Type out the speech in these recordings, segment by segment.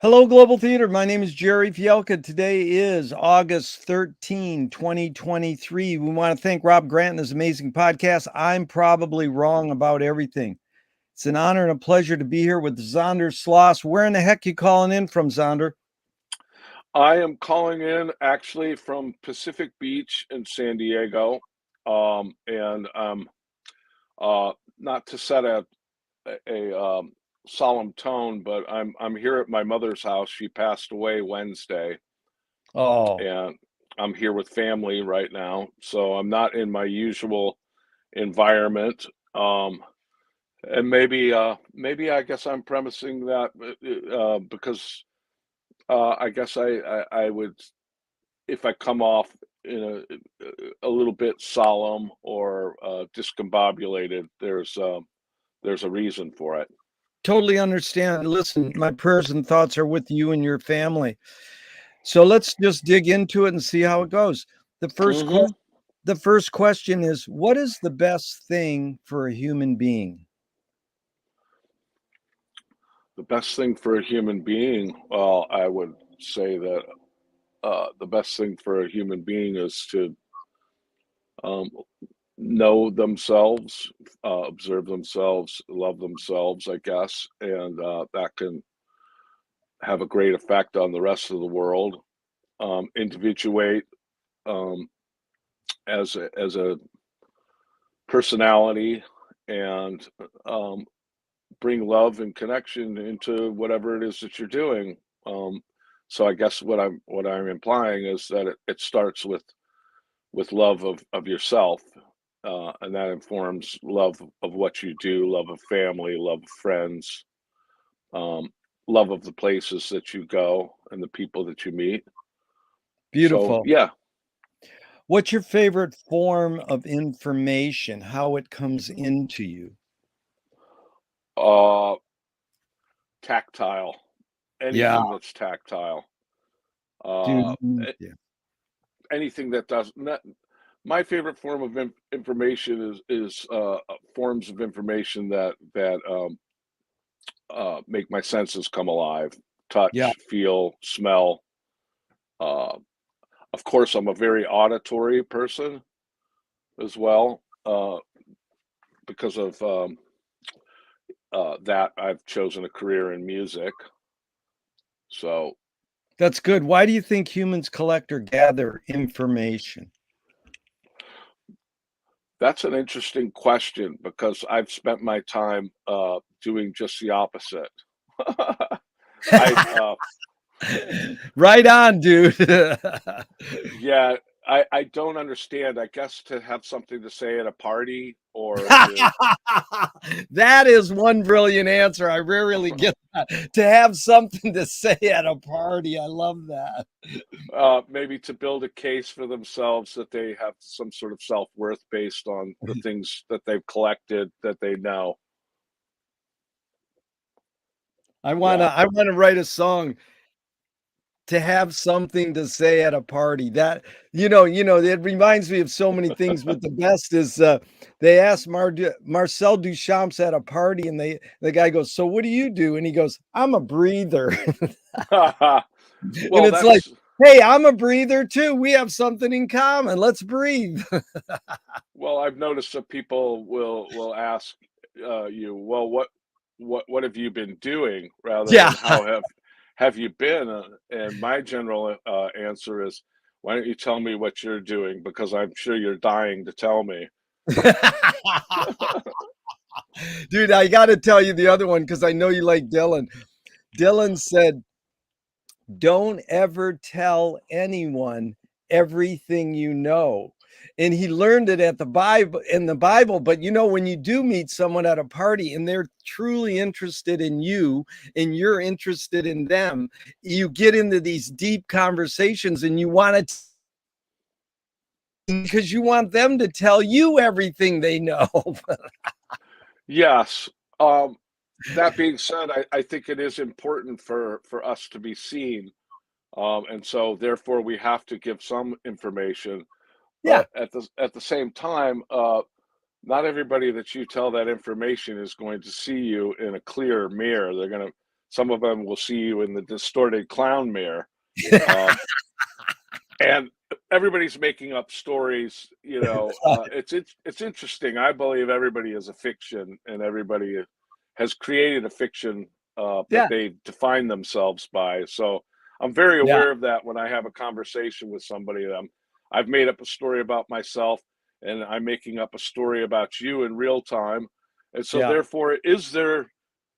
Hello, Global Theater. My name is Jerry Fielka. Today is August 13, 2023. We want to thank Rob Grant and his amazing podcast. I'm probably wrong about everything. It's an honor and a pleasure to be here with Zander Schloss. Where in the heck you calling in from, Zander? I am calling in actually from Pacific Beach in San Diego. And Not to set a solemn tone, but I'm here at my mother's house. She passed away Wednesday, Oh, and I'm here with family right now. So I'm not in my usual environment. And maybe I guess I'm premising that because I guess I would, if I come off in a little bit solemn or discombobulated, there's a reason for it. totally understand. Listen, my prayers and thoughts are with you and your family. So let's just dig into it and see how it goes. The first hmm question, the first question is, what is the best thing for a human being? The best thing for a human being, well, I would say that the best thing for a human being is to um, know themselves, observe themselves, love themselves, I guess, and that can have a great effect on the rest of the world. Individuate um, as a personality and um, bring love and connection into whatever it is that you're doing. Um, so I guess what I'm implying is that it starts with love of yourself, and that informs love of what you do, love of family, love of friends, um, love of the places that you go and the people that you meet. So Beautiful. yeah, What's your favorite form of information? How it comes into you? uh, tactile, Yeah, anything that's tactile. dude. Uh, Yeah. Anything that does not. My favorite form of information is forms of information that make my senses come alive: Yeah. touch, feel, smell. Uh, of course, I'm a very auditory person as well, because of that. I've chosen a career in music, so That's good. Why do you think humans collect or gather information? that's an interesting question because I've spent my time doing just the opposite. I Right on, dude. Yeah, I don't understand. I guess to have something to say at a party or to That is one brilliant answer. I rarely get that. To have something to say at a party. I love that. maybe to build a case for themselves that they have some sort of self-worth based on the things that they've collected that they know. Yeah. I wanna write a song to have something to say at a party. That it reminds me of so many things, but the best is, they asked Marcel Duchamp at a party, and the guy goes, "So what do you do?" And he goes, "I'm a breather." And Well, it's like, that's "Hey, I'm a breather too. We have something in common. Let's breathe." well, I've noticed that people will ask you, well, what have you been doing rather Yeah. than how have you been? And my general answer is, why don't you tell me what you're doing? Because I'm sure you're dying to tell me. Dude, I gotta tell you the other one because I know you like Dylan. Dylan said, "Don't ever tell anyone everything you know." And he learned it at the Bible in the Bible. But when you do meet someone at a party and they're truly interested in you and you're interested in them, you get into these deep conversations and you want to, because you want them to tell you everything they know. Yes. Um, that being said, I think it is important for us to be seen. And so therefore we have to give some information. Yeah. But at the same time, not everybody that you tell that information is going to see you in a clear mirror. some of them will see you in the distorted clown mirror. Um, and everybody's making up stories, you know. It's interesting. I believe everybody is a fiction, and everybody has created a fiction that Yeah, they define themselves by. So I'm very yeah, aware of that when I have a conversation with somebody. I've made up a story about myself, and I'm making up a story about you in real time. And so, yeah, therefore, is there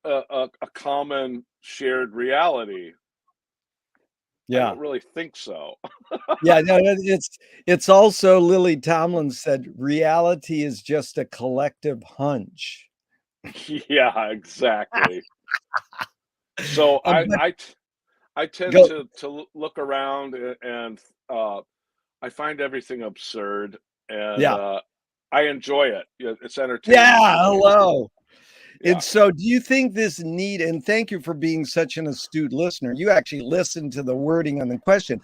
a common shared reality? I yeah. don't really think so. Yeah, no, no, it's also Lily Tomlin said, "Reality is just a collective hunch." Yeah, exactly. So But I tend go to look around and uh, I find everything absurd, and yeah. I enjoy it. Yeah, it's entertaining Yeah, to me. hello. Yeah. And so do you think this need and thank you for being such an astute listener. You actually listened to the wording on the question.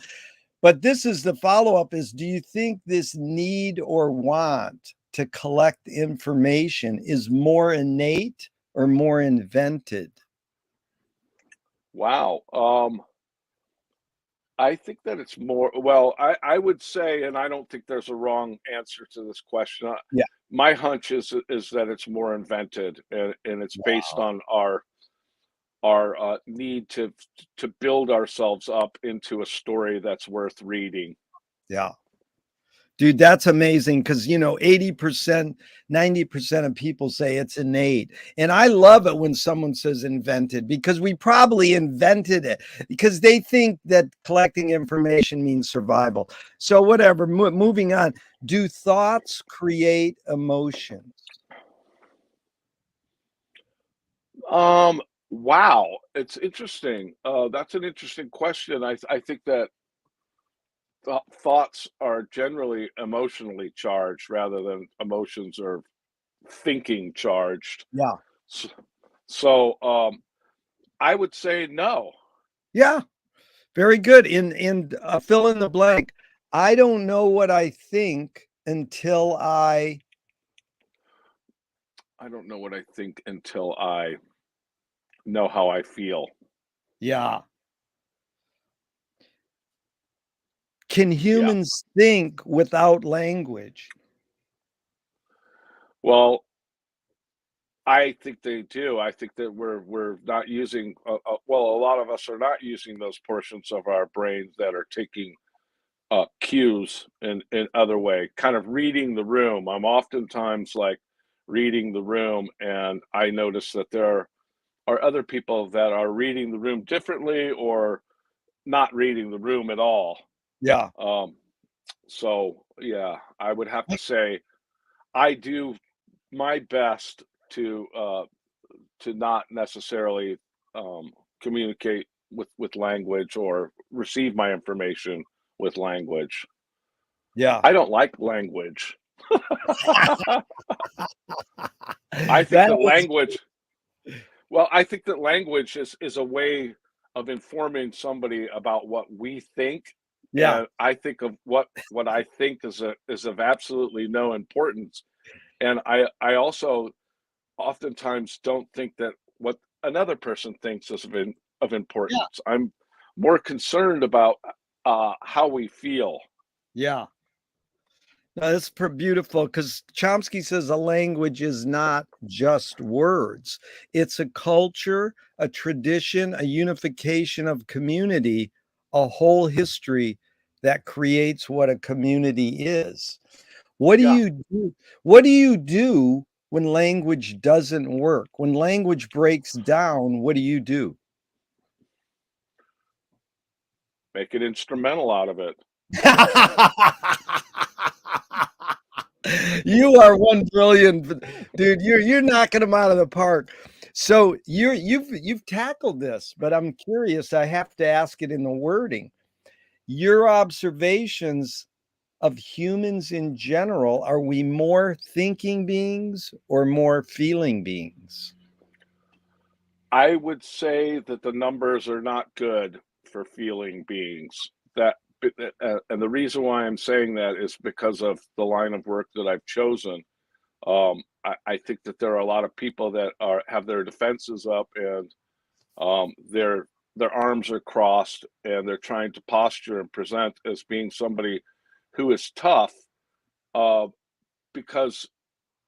But this is the follow-up is do you think this need or want to collect information is more innate or more invented? Wow. I think that it's more, well, I would say, and I don't think there's a wrong answer to this question. Yeah. My hunch is that it's more invented, and it's based Wow. on our need to build ourselves up into a story that's worth reading. Yeah. Dude, that's amazing because, 80%, 90% of people say it's innate. And I love it when someone says invented because we probably invented it because they think that collecting information means survival. So, whatever, moving on. Do thoughts create emotions? Um, wow, it's interesting. That's an interesting question. I think that thoughts are generally emotionally charged rather than emotions are thinking charged. Yeah. So, so I would say no. Yeah. Very good. In fill in the blank. I don't know what I think until I, I don't know what I think until I know how I feel. yeah. Can Yeah. humans think without language? Well, I think they do. I think that we're not using, well, a lot of us are not using those portions of our brains that are taking cues in other way, kind of reading the room. I'm oftentimes like reading the room, and I notice that there are other people that are reading the room differently or not reading the room at all. Yeah. Um, so yeah, I would have to say I do my best to not necessarily um, communicate with language or receive my information with language. Yeah. I don't like language. I think That that is language, well, I think that language is a way of informing somebody about what we think, yeah. and I think of what I think is of absolutely no importance. And I also oftentimes don't think that what another person thinks is of Yeah. importance. I'm more concerned about how we feel. Yeah. No, that's beautiful because Chomsky says a language is not just words. It's a culture, a tradition, a unification of community, a whole history that creates what a community is. What do Yeah, you do? What do you do when language doesn't work? When language breaks down, what do you do? make an instrumental out of it. You are one brilliant dude. You're knocking them out of the park. So you've tackled this, but I'm curious. I have to ask it in the wording. Your observations of humans in general, are we more thinking beings or more feeling beings? I would say that the numbers are not good for feeling beings. That and the reason why I'm saying that is because of the line of work that I've chosen. I think that there are a lot of people that are have their defenses up, and Their arms are crossed and they're trying to posture and present as being somebody who is tough, uh, because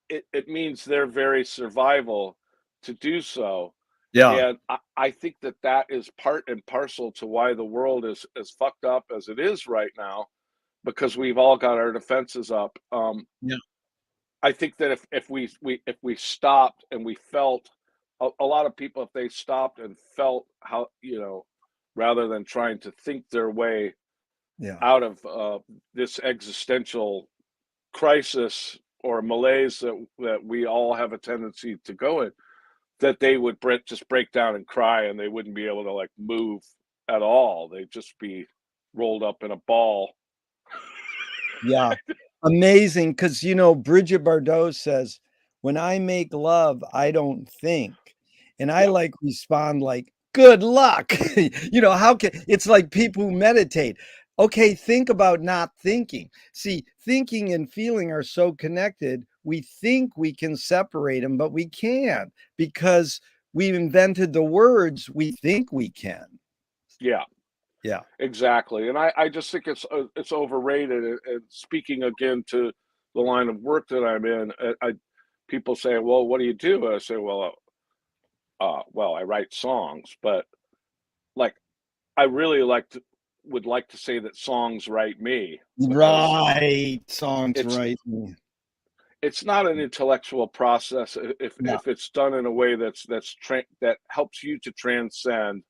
it means their very survival to do so. Yeah. And I think that that is part and parcel to why the world is as fucked up as it is right now, because we've all got our defenses up. Yeah. I think that if we stopped and we felt a lot of people, if they stopped and felt how, rather than trying to think their way Yeah. out of this existential crisis or malaise that we all have a tendency to go in, that they would just break down and cry, and they wouldn't be able to like move at all. They'd just be rolled up in a ball. Yeah. Amazing, because Bridget Bardot says, "When I make love, I don't think." And I, Yeah, like, respond like, "Good luck." How can it's like people who meditate. Okay, think about not thinking. See, thinking and feeling are so connected. We think we can separate them, but we can't because we've invented the words we think we can. yeah. Yeah. Exactly, and I just think it's overrated. And speaking again to the line of work that I'm in, people say, "Well, what do you do?" I say, "Well, well, I write songs," but like I really would like to say that songs write me, because Right. Songs, it's right. it's not an intellectual process Yeah. if it's done in a way that helps you to transcend.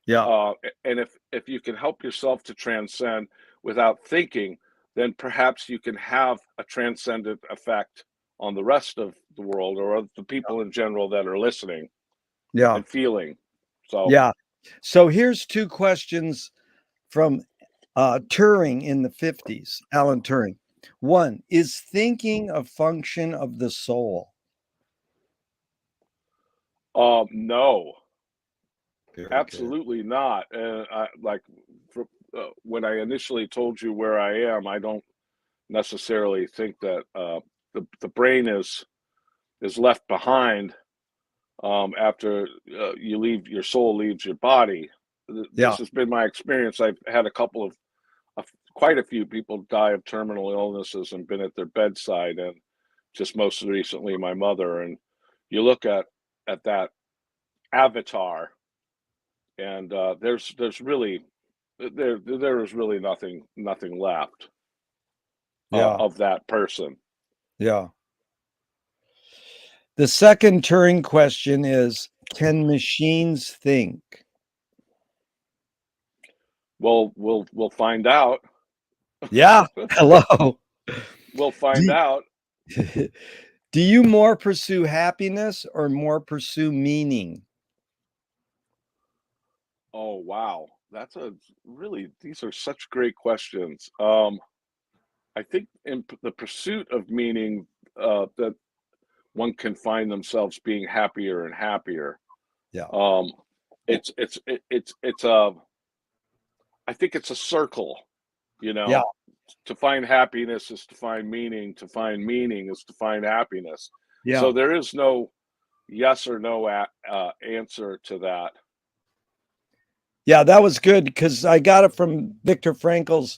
Yeah. And if you can help yourself to transcend without thinking, then perhaps you can have a transcendent effect on the rest of the world, or the people in general that are listening Yeah. and feeling. So, Yeah. So here's 2 questions from, Turing in the '50s, Alan Turing. 1, is thinking a function of the soul? no, Very good. absolutely not. And for, when I initially told you where I am, I don't necessarily think that the brain is left behind after your soul leaves your body. Yeah. This has been my experience. I've had a couple of quite a few people die of terminal illnesses and been at their bedside, and just most recently my mother. And you look at that avatar, and there's really there is really nothing left Yeah. of that person. Yeah. The second Turing question is, can machines think? Well, we'll find out. Yeah. Hello. We'll find Do out. do you more pursue happiness or more pursue meaning? Oh, wow. That's a really, these are such great questions. I think in the pursuit of meaning, that one can find themselves being happier and happier. Yeah. Um, it's a, I think it's a circle, you Yeah. know. To find happiness is to find meaning. To find meaning is to find happiness. So Yeah. there is no yes or no answer to that. Yeah, that was good because I got it from Viktor Frankl's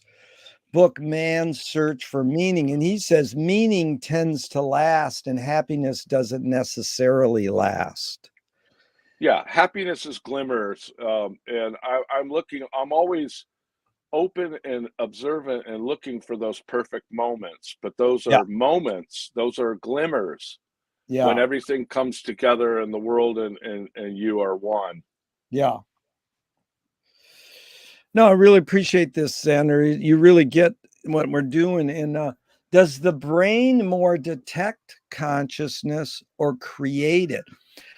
book, Man's Search for Meaning. And he says meaning tends to last and happiness doesn't necessarily last. Yeah, happiness is glimmers, and I'm always open and observant and looking for those perfect moments. But those Yeah. are moments; those are glimmers when Yeah. everything comes together and the world and you are one. Yeah. No, I really appreciate this, Zander. You really get what we're doing. And does the brain more detect consciousness or create it?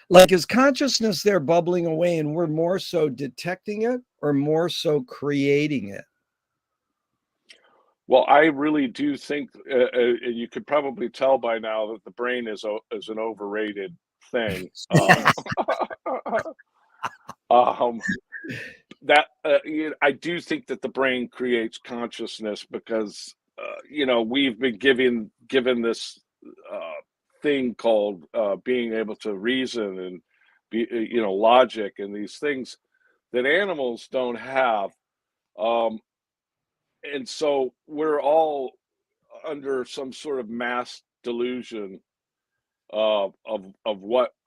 Like, is consciousness there bubbling away and we're more so detecting it or more so creating it? Well, I really do think, and you could probably tell by now that the brain is an overrated thing. Um, I do think that the brain creates consciousness because we've been given this uh, thing called being able to reason, and logic and these things that animals don't have. Um, and so we're all under some sort of mass delusion of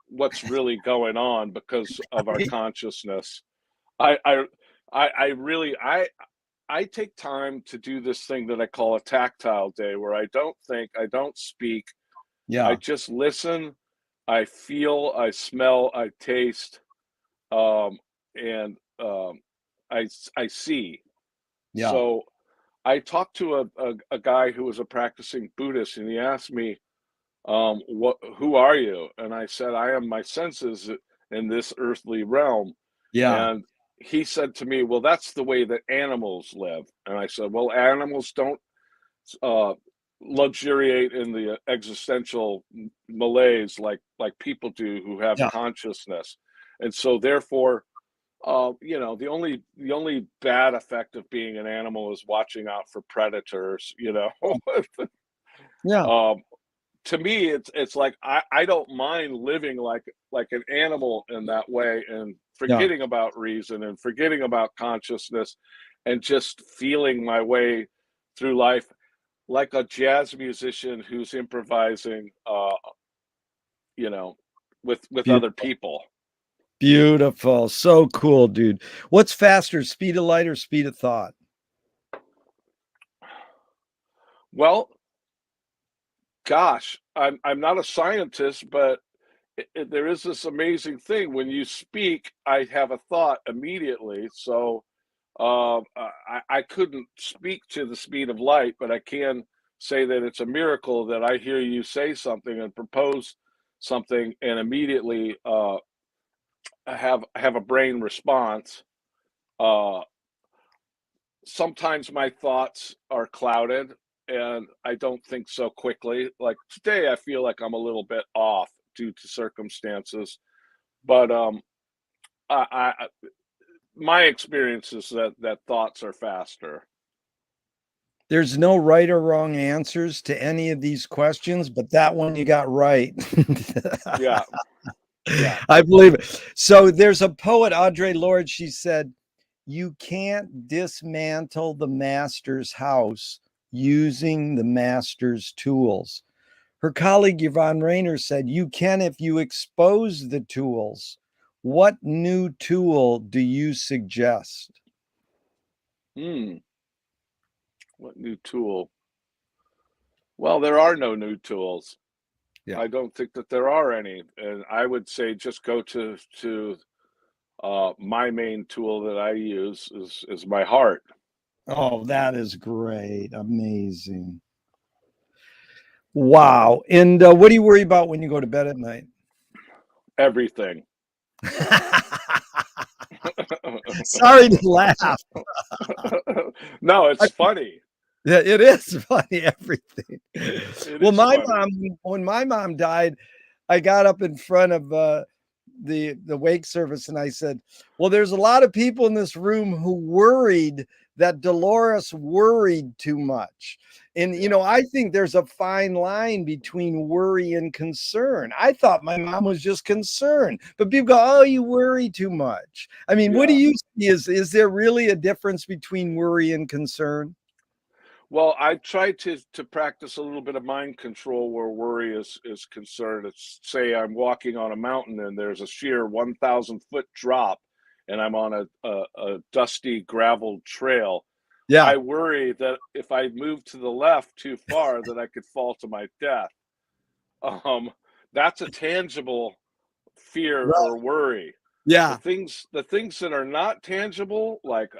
what's really going on because of our consciousness. I I I really I take time to do this thing that I call a tactile day where I don't think, I don't speak, I Yeah, just listen, I feel, I smell, I taste, um, and I see. yeah, So I talked to a guy who was a practicing Buddhist, and he asked me, what who are you? And I said, I am my senses in this earthly realm. yeah, And he said to me, well, that's the way that animals live. And I said, well, animals don't uh, luxuriate in the existential malaise like people do who have yeah. consciousness. And so therefore, the only bad effect of being an animal is watching out for predators, Yeah, um, to me, it's like I don't mind living like an animal in that way and yeah. forgetting about reason and forgetting about consciousness and just feeling my way through life like a jazz musician who's improvising, you know, with other Beautiful. people. Beautiful. So cool, dude. What's faster, speed of light or speed of thought? Well, gosh, I'm not a scientist, but there is this amazing thing when you speak. I have a thought immediately, so I couldn't speak to the speed of light, but I can say that it's a miracle that I hear you say something and propose something, and immediately I have a brain response. Uh, Sometimes my thoughts are clouded, and I don't think so quickly. Like today, I feel like I'm a little bit off due to circumstances, but I my experience is that thoughts are faster. There's no right or wrong answers to any of these questions, but that one you got right. Yeah, yeah. I believe it. So there's a poet, Audre Lorde. She said, you can't dismantle the master's house using the master's tools. Her colleague Yvonne Rainer said, you can if you expose the tools. What new tool do you suggest? Hmm. What new tool? Well, there are no new tools. Yeah. I don't think that there are any, and I would say just go to my main tool that I use is my heart. Oh, that is great. Amazing. Wow. And what do you worry about when you go to bed at night? Everything. Sorry to laugh. No, it's funny. Yeah, it is funny, everything. It Well, is my funny. mom, when my mom died, I got up in front of the wake service and I said, "Well, there's a lot of people in this room who worried that Dolores worried too much." And Yeah, I think there's a fine line between worry and concern. I thought my mom was just concerned, but people go, "Oh, you worry too much." I mean, what do yeah. you see? Is there really a difference between worry and concern? Well, I try to practice a little bit of mind control where worry is concerned. It's say I'm walking on a mountain and there's a sheer 1,000-foot drop, and I'm on a dusty gravel trail. Yeah, I worry that if I move to the left too far, that I could fall to my death. Um, that's a tangible fear right. or worry. The Yeah, things that are not tangible, like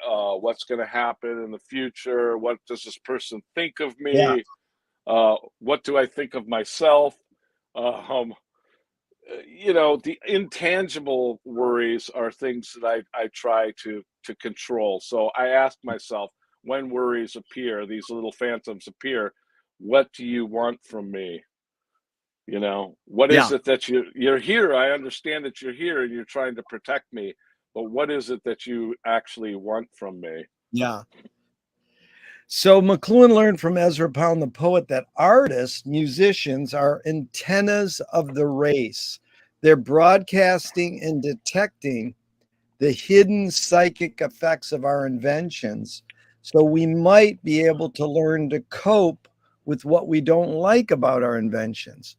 what's going to happen in the future, what does this person think of yeah, me, what do I think of myself? Um, the intangible worries are things that I try to control. So I ask myself when worries appear, these little phantoms appear, what do you want from me? What is yeah, it that you're here? I understand that you're here and you're trying to protect me, but what is it that you actually want from me? yeah. So McLuhan learned from Ezra Pound, the poet, that artists, musicians are antennas of the race. They're broadcasting and detecting the hidden psychic effects of our inventions. So we might be able to learn to cope with what we don't like about our inventions.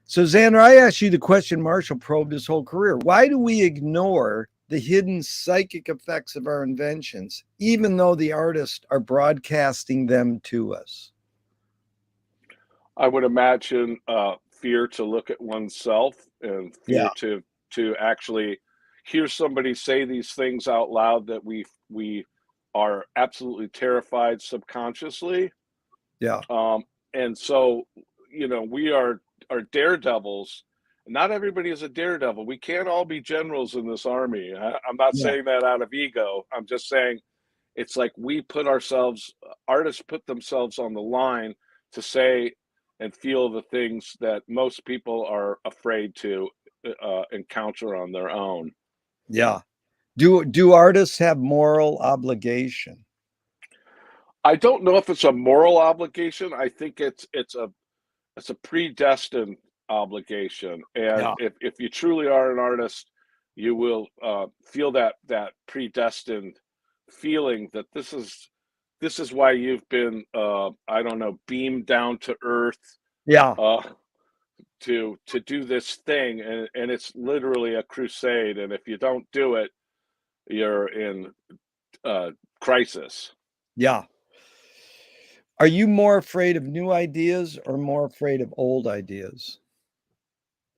So, Xander, I asked you the question Marshall probed his whole career. Why do we ignore the hidden psychic effects of our inventions, even though the artists are broadcasting them to us? I would imagine fear to look at oneself and Yeah, fear to actually hear somebody say these things out loud that we are absolutely terrified subconsciously. yeah, Um, and so, we are daredevils. Not everybody is a daredevil. We can't all be generals in this army. I'm not yeah, saying that out of ego. I'm just saying it's like we put ourselves, artists put themselves on the line to say and feel the things that most people are afraid to encounter on their own. yeah. Do artists have moral obligation? I don't know if it's a moral obligation. I think it's a predestined obligation, and Yeah, if you truly are an artist, you will feel that predestined feeling that this is why you've been I don't know, beamed down to earth yeah, uh, to do this thing, and it's literally a crusade. And if you don't do it, you're in uh, crisis. yeah. Are you more afraid of new ideas or more afraid of old ideas?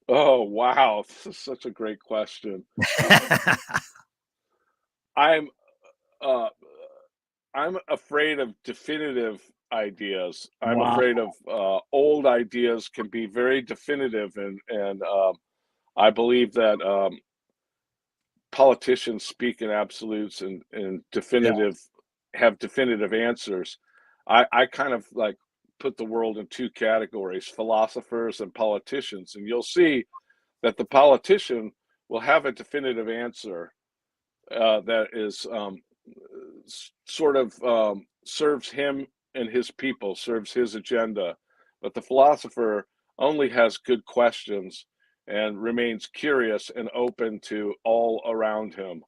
Oh wow, this is such a great question. I'm uh, I'm afraid of definitive ideas. I'm Wow. afraid of old ideas can be very definitive, and I believe that politicians speak in absolutes and Yeah, definitive have definitive answers. I kind of like put the world in two categories: philosophers and politicians, and you'll see that the politician will have a definitive answer that is sort of serves him and his people, serves his agenda. But the philosopher only has good questions and remains curious and open to all around him.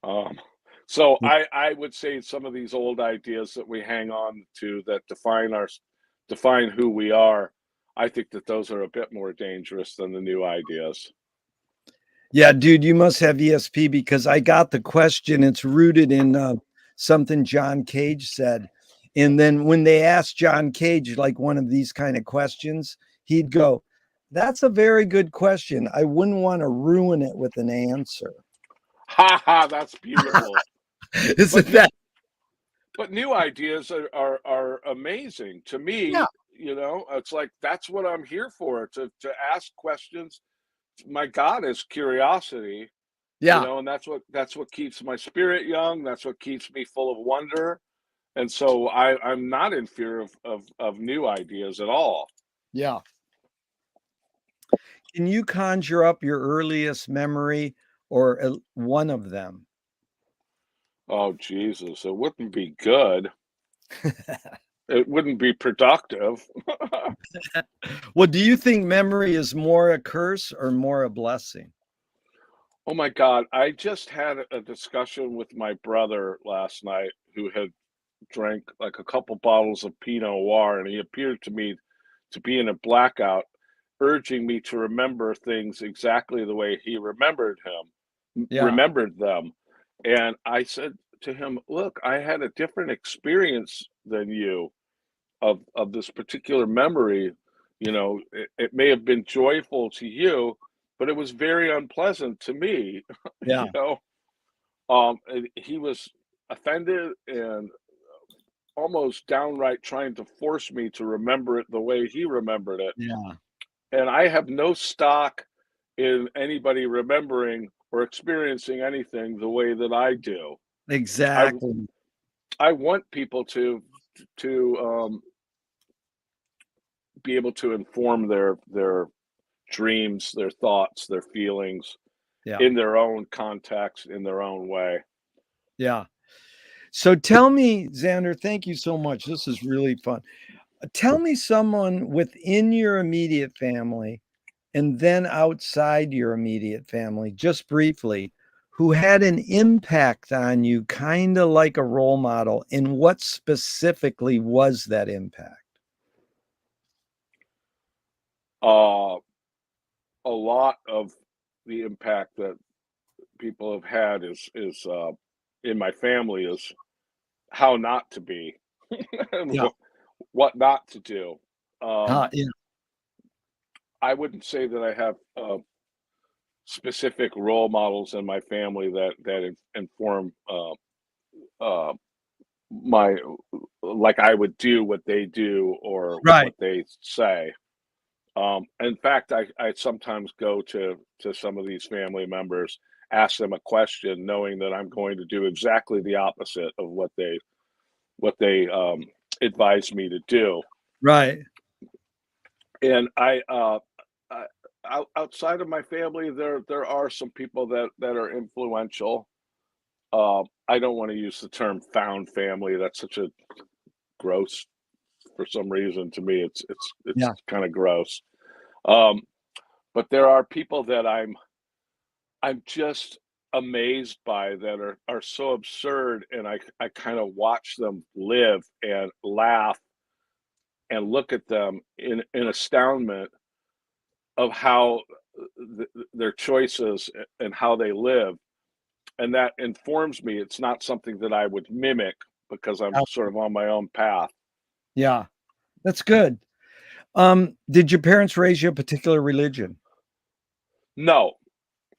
Um, so I would say some of these old ideas that we hang on to that define who we are, I think that those are a bit more dangerous than the new ideas. yeah, dude, you must have ESP because I got the question. It's rooted in something John Cage said. And then when they asked John Cage like one of these kind of questions, he'd go, "That's a very good question. I wouldn't want to ruin it with an answer." Ha ha, that's beautiful. But Isn't that? new ideas are amazing to Yeah, me. It's like that's what I'm here for, to ask questions. My god is curiosity, yeah, and that's what keeps my spirit young. That's what keeps me full of wonder. And so I'm not in fear of new ideas at all. yeah. Can you conjure up your earliest memory or one of them? Oh Jesus, it wouldn't be good. It wouldn't be productive. Well, do you think memory is more a curse or more a blessing? Oh my god, I just had a discussion with my brother last night who had drank like a couple bottles of Pinot Noir, and he appeared to me to be in a blackout, urging me to remember things exactly the way he Yeah, remembered them. And I said to him, "Look, I had a different experience than you of this particular memory. It may have been joyful to you, but it was very unpleasant to me." yeah, you know, and he was offended and almost downright trying to force me to remember it the way he remembered it. yeah, And I have no stock in anybody remembering or experiencing anything the way that I do. I exactly. I want people to be able to inform their dreams, their thoughts, their feelings Yeah, in their own context, in their own way. yeah. So tell me, Xander, thank you so much. This is really fun. Tell me someone within your immediate family and then outside your immediate family, just briefly, who had an impact on you, kind of like a role model? And what specifically was that impact? Uh, a lot of the impact that people have had is in my family is how not to be and Yeah. what not to do. Um, Yeah. I wouldn't say that I have specific role models in my family that inform uh, my like I would do what they do or Right. what they say. In fact, I sometimes go to some of these family members, ask them a question, knowing that I'm going to do exactly the opposite of what they advise me to do. Right. And I outside of my family, there are some people that are influential. I don't want to use the term "found family." That's such a gross for some reason to me. It's Yeah. kind of gross. Um, but there are people that I'm just amazed by that are so absurd, and I kind of watch them live and laugh and look at them in astoundment of how their choices and how they live, and that informs me. It's not something that I would mimic because I'm Yeah. sort of on my own path. Yeah. That's good. Did your parents raise you a particular religion? No,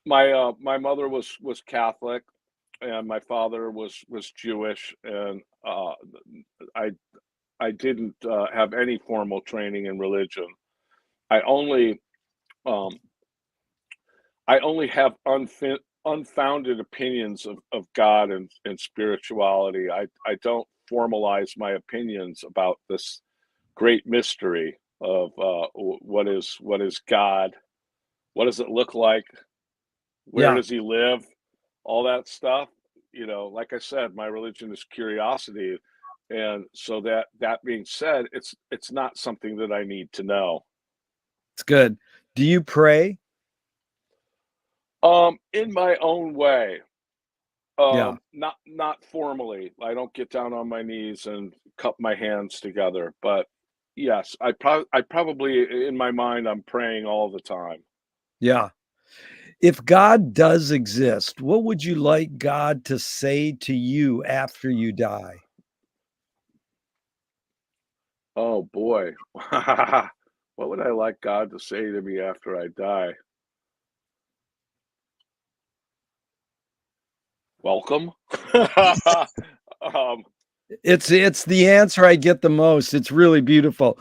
my mother was Catholic, and my father was Jewish, and I I didn't have any formal training in religion. I only um, I only have unfounded opinions of God and spirituality. I don't formalize my opinions about this great mystery of what is God, what does it look like, where Yeah. does he live, all that stuff. Like I said, my religion is curiosity, and so that being said, it's not something that I need to know. It's good. Do you pray? In my own way. Yeah. Not formally. I don't get down on my knees and cup my hands together, but yes, I probably in my mind I'm praying all the time. Yeah. If God does exist, what would you like God to say to you after you die? Oh boy. What would I like God to say to me after I die? Welcome. um, It's the answer I get the most. It's really beautiful.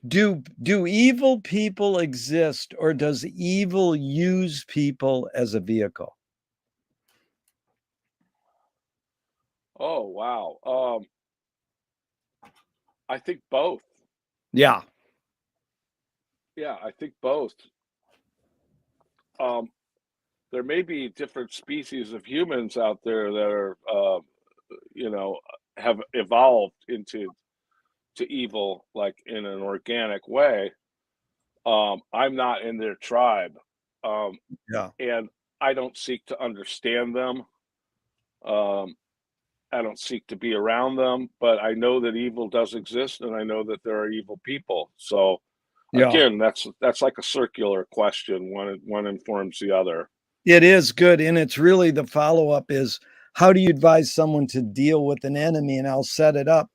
Do evil people exist, or does evil use people as a vehicle? oh wow. I think both. Yeah. Yeah, I think both. Um, there may be different species of humans out there that are you know, have evolved into to evil like in an organic way. I'm not in their tribe, um, Yeah. and I don't seek to understand them. Um, I don't seek to be around them, but I know that evil does exist, and I know that there are evil people. So Yeah. again, that's like a circular question. One informs the other. It is good, and it's really the follow-up is, how do you advise someone to deal with an enemy? And I'll set it up.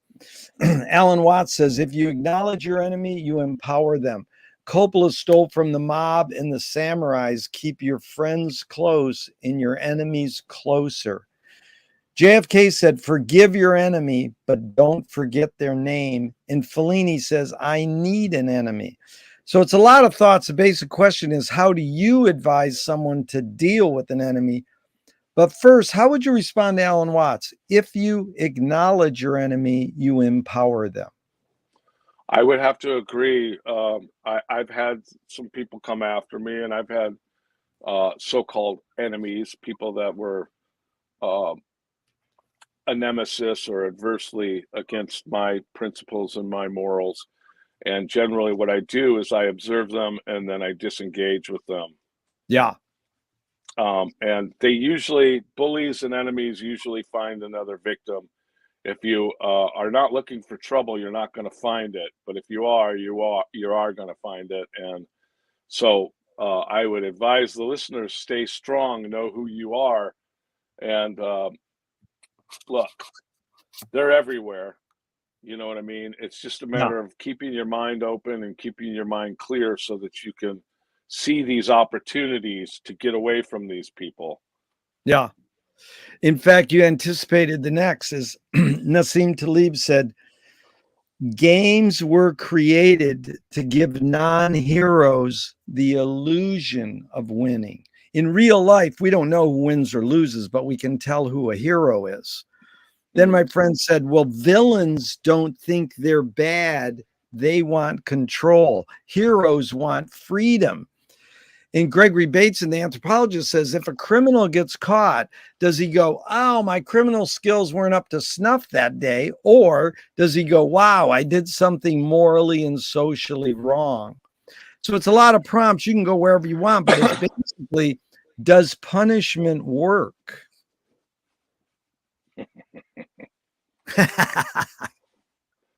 Alan Watts says, if you acknowledge your enemy, you empower them. Coppola stole from the mob and the samurais, keep your friends close and your enemies closer. JFK said, forgive your enemy, but don't forget their name. And Fellini says, I need an enemy. So it's a lot of thoughts. The basic question is, how do you advise someone to deal with an enemy? But first, how would you respond to Alan Watts? If you acknowledge your enemy, you empower them. I would have to agree. I've had some people come after me, and I've had so-called enemies, people that were uh, a nemesis or adversely against my principles and my morals. And generally what I do is I observe them and then I disengage with them. Yeah. And they usually, bullies and enemies usually find another victim. If you are not looking for trouble, you're not going to find it. But if you are going to find it. And so I would advise the listeners, stay strong, know who you are, and look, they're everywhere. You know what I mean? It's just a Yeah. matter of keeping your mind open and keeping your mind clear so that you can see these opportunities to get away from these people. Yeah. In fact, you anticipated the next, as Nassim Taleb said, games were created to give non-heroes the illusion of winning. In real life, we don't know who wins or loses, but we can tell who a hero is. Then Mm. my friend said, well, villains don't think they're bad. They want control. Heroes want freedom. And Gregory Bateson, the anthropologist, says if a criminal gets caught, does he go, oh, my criminal skills weren't up to snuff that day? Or does he go, wow, I did something morally and socially wrong? So it's a lot of prompts. You can go wherever you want, but it's basically, does punishment work?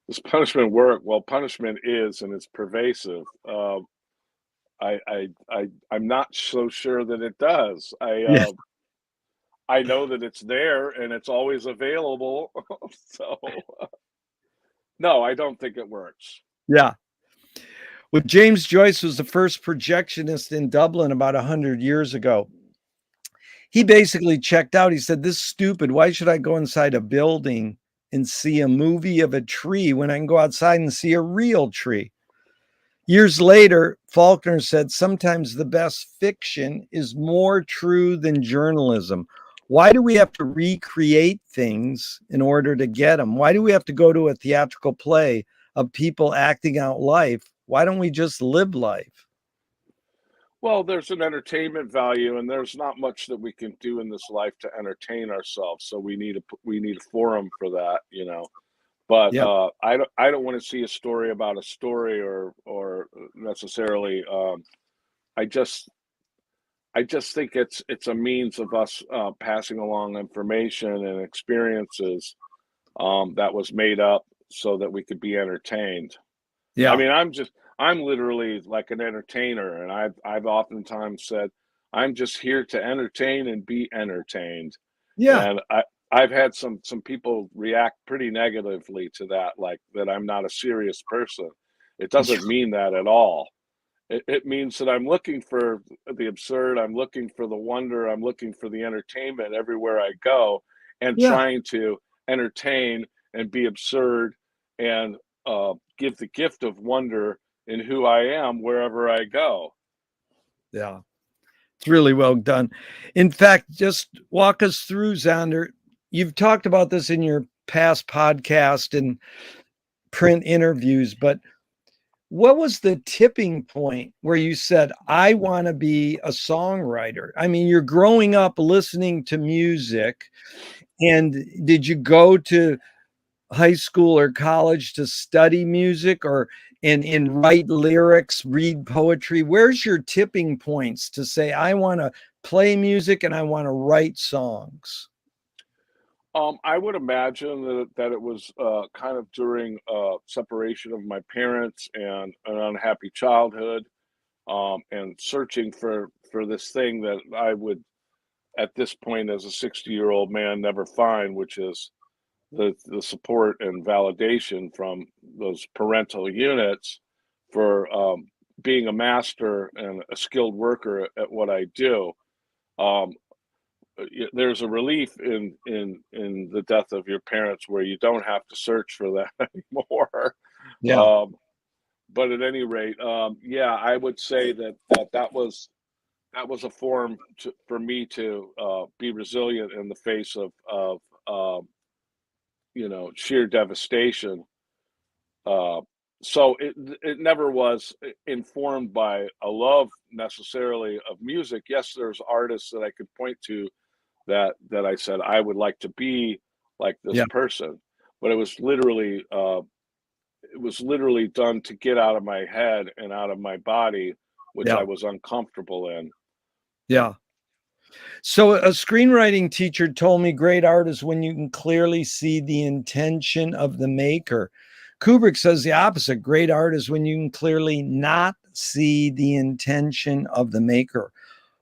Does punishment work? Well, punishment is, and it's pervasive. I'm not so sure that it does. Yeah. I know that it's there and it's always available. So no, I don't think it works. Yeah. Well, James Joyce was the first projectionist in Dublin about 100 years ago. He basically checked out. He said, this is stupid. Why should I go inside a building and see a movie of a tree when I can go outside and see a real tree? Years later, Faulkner said, sometimes the best fiction is more true than journalism. Why do we have to recreate things in order to get them? Why do we have to go to a theatrical play of people acting out life? Why don't we just live life? Well, there's an entertainment value, and there's not much that we can do in this life to entertain ourselves. So we need a forum for that, you know. But Yep. I don't want to see a story about a story or necessarily. I just I just think it's a means of us passing along information and experiences that was made up so that we could be entertained. I Yeah. mean, I'm literally like an entertainer, and I've oftentimes said I'm just here to entertain and be entertained. Yeah. And I've had some people react pretty negatively to that, like that I'm not a serious person. It doesn't mean that at all. It means that I'm looking for the absurd, I'm looking for the wonder, I'm looking for the entertainment everywhere I go, and Yeah. trying to entertain and be absurd and give the gift of wonder in who I am wherever I go. Yeah. It's really well done. In fact, just walk us through, Zander. You've talked about this in your past podcast and print interviews, but what was the tipping point where you said, I want to be a songwriter? I mean, you're growing up listening to music, and did you go to high school or college to study music or and write lyrics, read poetry? Where's your tipping points to say, I want to play music and I want to write songs? I would imagine that it was kind of during separation of my parents and an unhappy childhood, and searching for this thing that I would, at this point, as a 60-year-old man, never find, which is the support and validation from those parental units for being a master and a skilled worker at what I do. Um, there's a relief in the death of your parents where you don't have to search for that anymore. Yeah. Um, but at any rate, yeah, I would say that was a form for me to be resilient in the face of sheer devastation. Uh, so it never was informed by a love necessarily of music. Yes, there's artists that I could point to that I said I would like to be like this Yeah. person, but it was literally it was literally done to get out of my head and out of my body, which I Yeah. was uncomfortable in. Yeah. So a screenwriting teacher told me great art is when you can clearly see the intention of the maker. Kubrick says the opposite. Great art is when you can clearly not see the intention of the maker.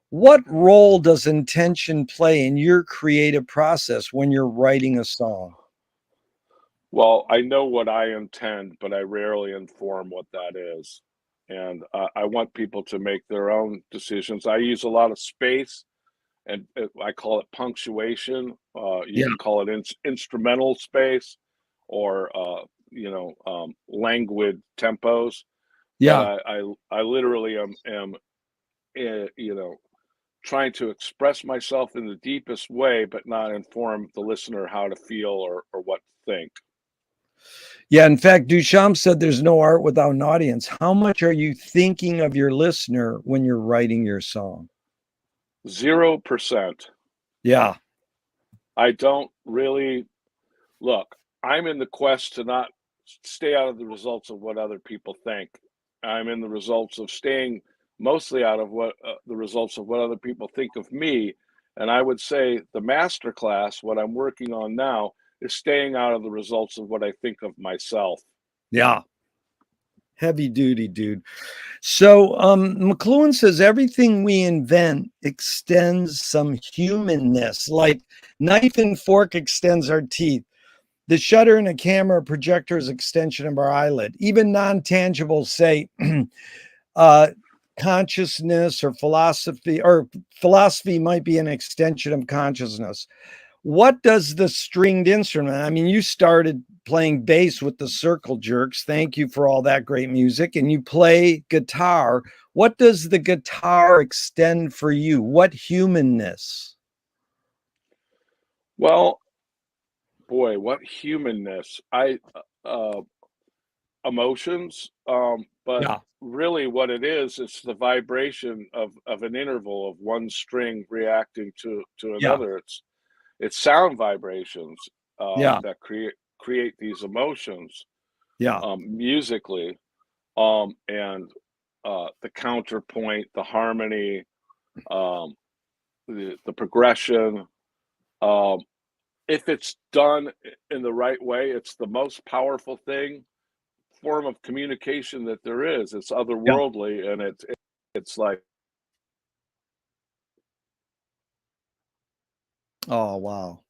What role does intention play in your creative process when you're writing a song? Well, I know what I intend, but I rarely inform what that is. And I want people to make their own decisions. I use a lot of space, and I call it punctuation. You Yeah. can call it instrumental space, or languid tempos. But Yeah. I literally am trying to express myself in the deepest way, but not inform the listener how to feel or what to think. Yeah. In fact, Duchamp said there's no art without an audience. How much are you thinking of your listener when you're writing your song? 0%. Yeah. I don't really look. I'm in the quest to not stay out of the results of what other people think. I'm in the results of staying mostly out of what the results of what other people think of me. And I would say the master class, what I'm working on now, is staying out of the results of what I think of myself. Yeah. Heavy duty, dude. So McLuhan says everything we invent extends some humanness, like knife and fork extends our teeth. The shutter in a camera projector is extension of our eyelid. Even non-tangibles say uh, consciousness or philosophy might be an extension of consciousness. What does the stringed instrument? I mean, you started playing bass with the Circle Jerks. Thank you for all that great music. And you play guitar. What does the guitar extend for you? What humanness? Well, boy, what humanness. Uh, Emotions, but Yeah. really what it is the vibration of an interval of one string reacting to Yeah. another. It's sound vibrations Yeah. that create these emotions Yeah. musically, and the counterpoint, the harmony, um, the progression. Um, if it's done in the right way, it's the most powerful form of communication that there is. It's Yeah. otherworldly, and it's like, Oh, wow.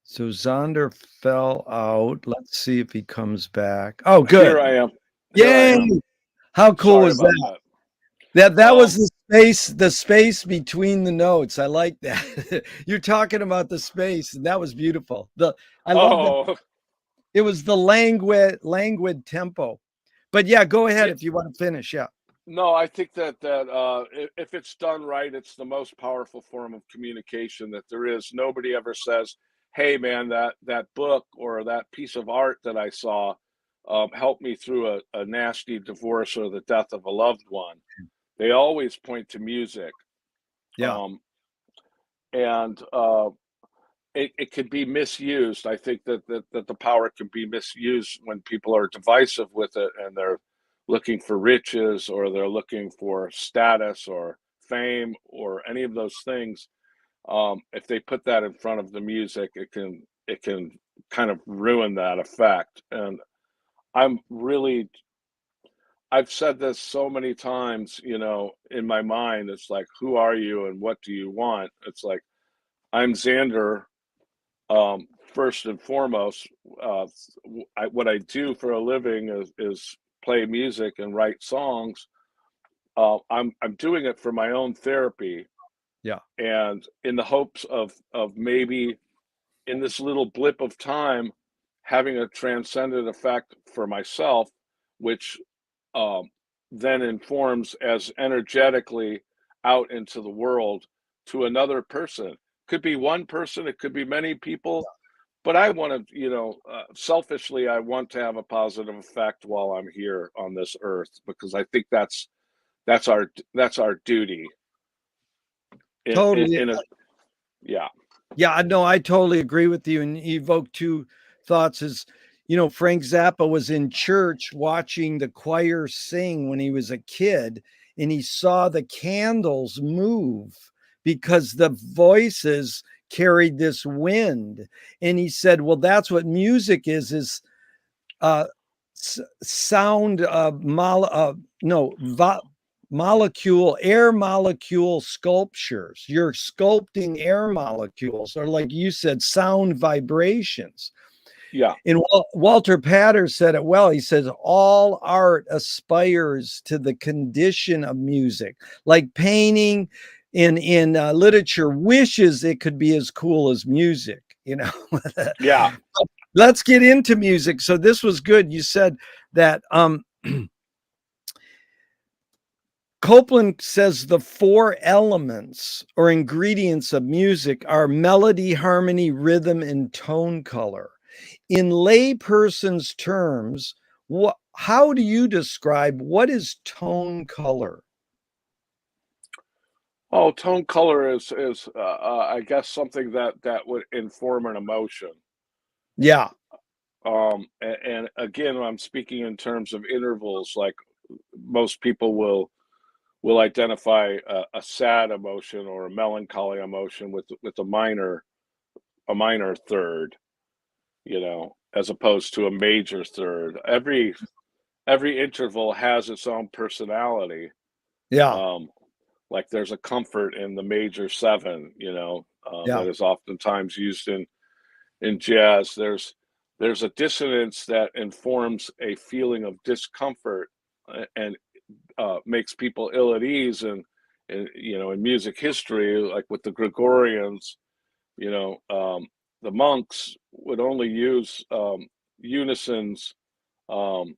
So Zander fell out. Let's see if he comes back. Oh, here good. I am, here I Yay. am. How cool Sorry was about that? that. That was Um, the space between the notes. I like that. You're talking about the space, and that was beautiful. I love that oh, it was the languid tempo. But yeah, go ahead yeah, if you want to finish. Yeah. no, I think that if it's done right, it's the most powerful form of communication that there is. Nobody ever says, "Hey, man, that book or that piece of art that I saw helped me through a nasty divorce or the death of a loved one." They always point to music, Yeah. um, and it could be misused. I think that the power can be misused when people are divisive with it and they're looking for riches or they're looking for status or fame or any of those things. If they put that in front of the music, it can kind of ruin that effect. And I'm really I've said this so many times, in my mind. It's like, who are you and what do you want? It's like, I'm Xander. First and foremost, what I do for a living is play music and write songs. I'm doing it for my own therapy, Yeah. and in the hopes of maybe in this little blip of time having a transcendent effect for myself, which um, then informs as energetically out into the world to another person. Could be one person, it could be many people, but I want to, selfishly, I want to have a positive effect while I'm here on this earth because I think that's our duty. Totally. In a Yeah. Yeah, no, I totally agree with you. And you evoked two thoughts is You know, Frank Zappa was in church watching the choir sing when he was a kid, and he saw the candles move because the voices carried this wind. And he said, well, that's what music is uh, sound no molecule air molecule sculptures. You're sculpting air molecules, or like you said, sound vibrations. Yeah, And Walter Pater said it well. He says all art aspires to the condition of music, like painting in literature wishes it could be as cool as music, you know. yeah. Let's get into music. So this was good. You said that Copeland says the four elements or ingredients of music are melody, harmony, rhythm, and tone color. In layperson's terms, how do you describe what is tone color? Oh, tone color is I guess something that would inform an emotion. Yeah, And again, I'm speaking in terms of intervals. Like most people will identify a sad emotion or a melancholy emotion with a minor third, you know, as opposed to a major third. Every interval has its own personality. yeah, Um, like there's a comfort in the major seven, you know, yeah, that is oftentimes used in jazz. There's a dissonance that informs a feeling of discomfort and makes people ill at ease. And you know, in music history, like with the Gregorians, you know, the monks would only use unisons um,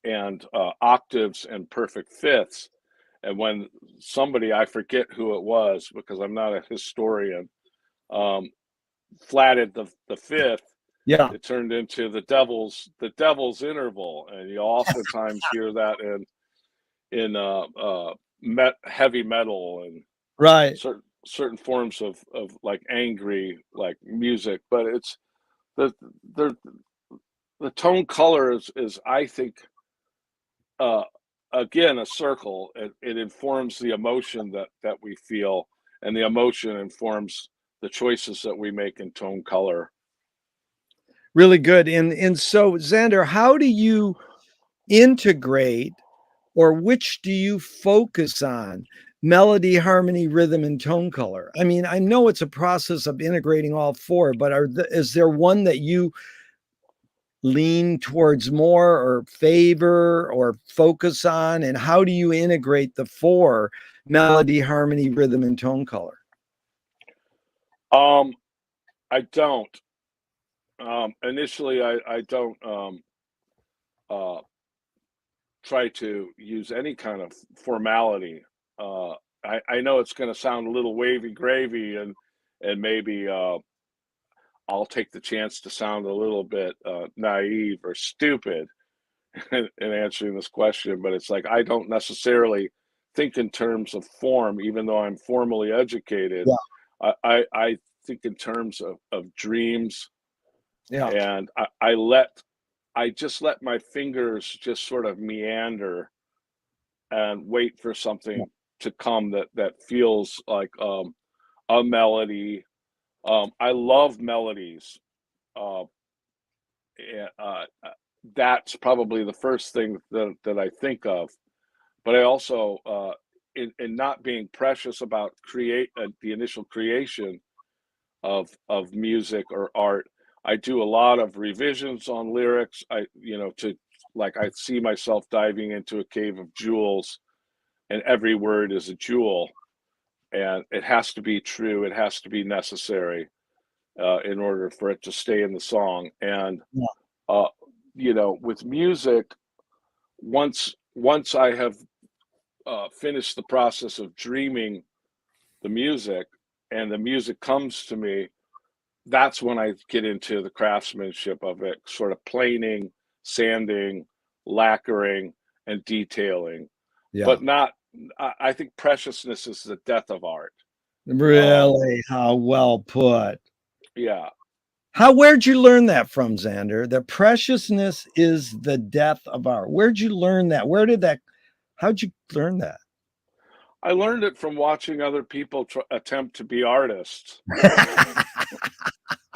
and octaves and perfect fifths. And when somebody, I forget who it was because I'm not a historian, um, flatted the fifth, yeah. it turned into the devil's interval, and you oftentimes hear that in heavy metal and Right. certain forms of like angry like music. But it's the the the tone color is I think uh, again a circle. It informs the emotion that we feel, and the emotion informs the choices that we make in tone color. Really good. And so Xander, how do you integrate, or which do you focus on? Melody, harmony, rhythm, and tone color. I mean, I know it's a process of integrating all four, but is there one that you lean towards more or favor or focus on? And how do you integrate the four: melody, harmony, rhythm, and tone color? Um, I don't. Initially, I don't uh, try to use any kind of formality. Uh, I know it's going to sound a little wavy gravy, and maybe I'll take the chance to sound a little bit naive or stupid in answering this question. But it's like I don't necessarily think in terms of form, even though I'm formally educated. Yeah, I think in terms of dreams, yeah, and I just let my fingers just sort of meander and wait for yeah, something to come that feels like a melody. I love melodies. Uh, that's probably the first thing that I think of. But I also, in not being precious about the initial creation of music or art, I do a lot of revisions on lyrics. You know, to like I see myself diving into a cave of jewels, and every word is a jewel, and it has to be true. It has to be necessary in order for it to stay in the song. And yeah, uh, you know, with music, once I have finished the process of dreaming the music, and the music comes to me, that's when I get into the craftsmanship of it, sort of planing, sanding, lacquering, and detailing. yeah. But not, I think preciousness is the death of art. Um, Really, how well put. yeah, Where'd you learn that from, Xander? The preciousness is the death of art. Where'd you learn that? How'd you learn that? I learned it from watching other people attempt to be artists.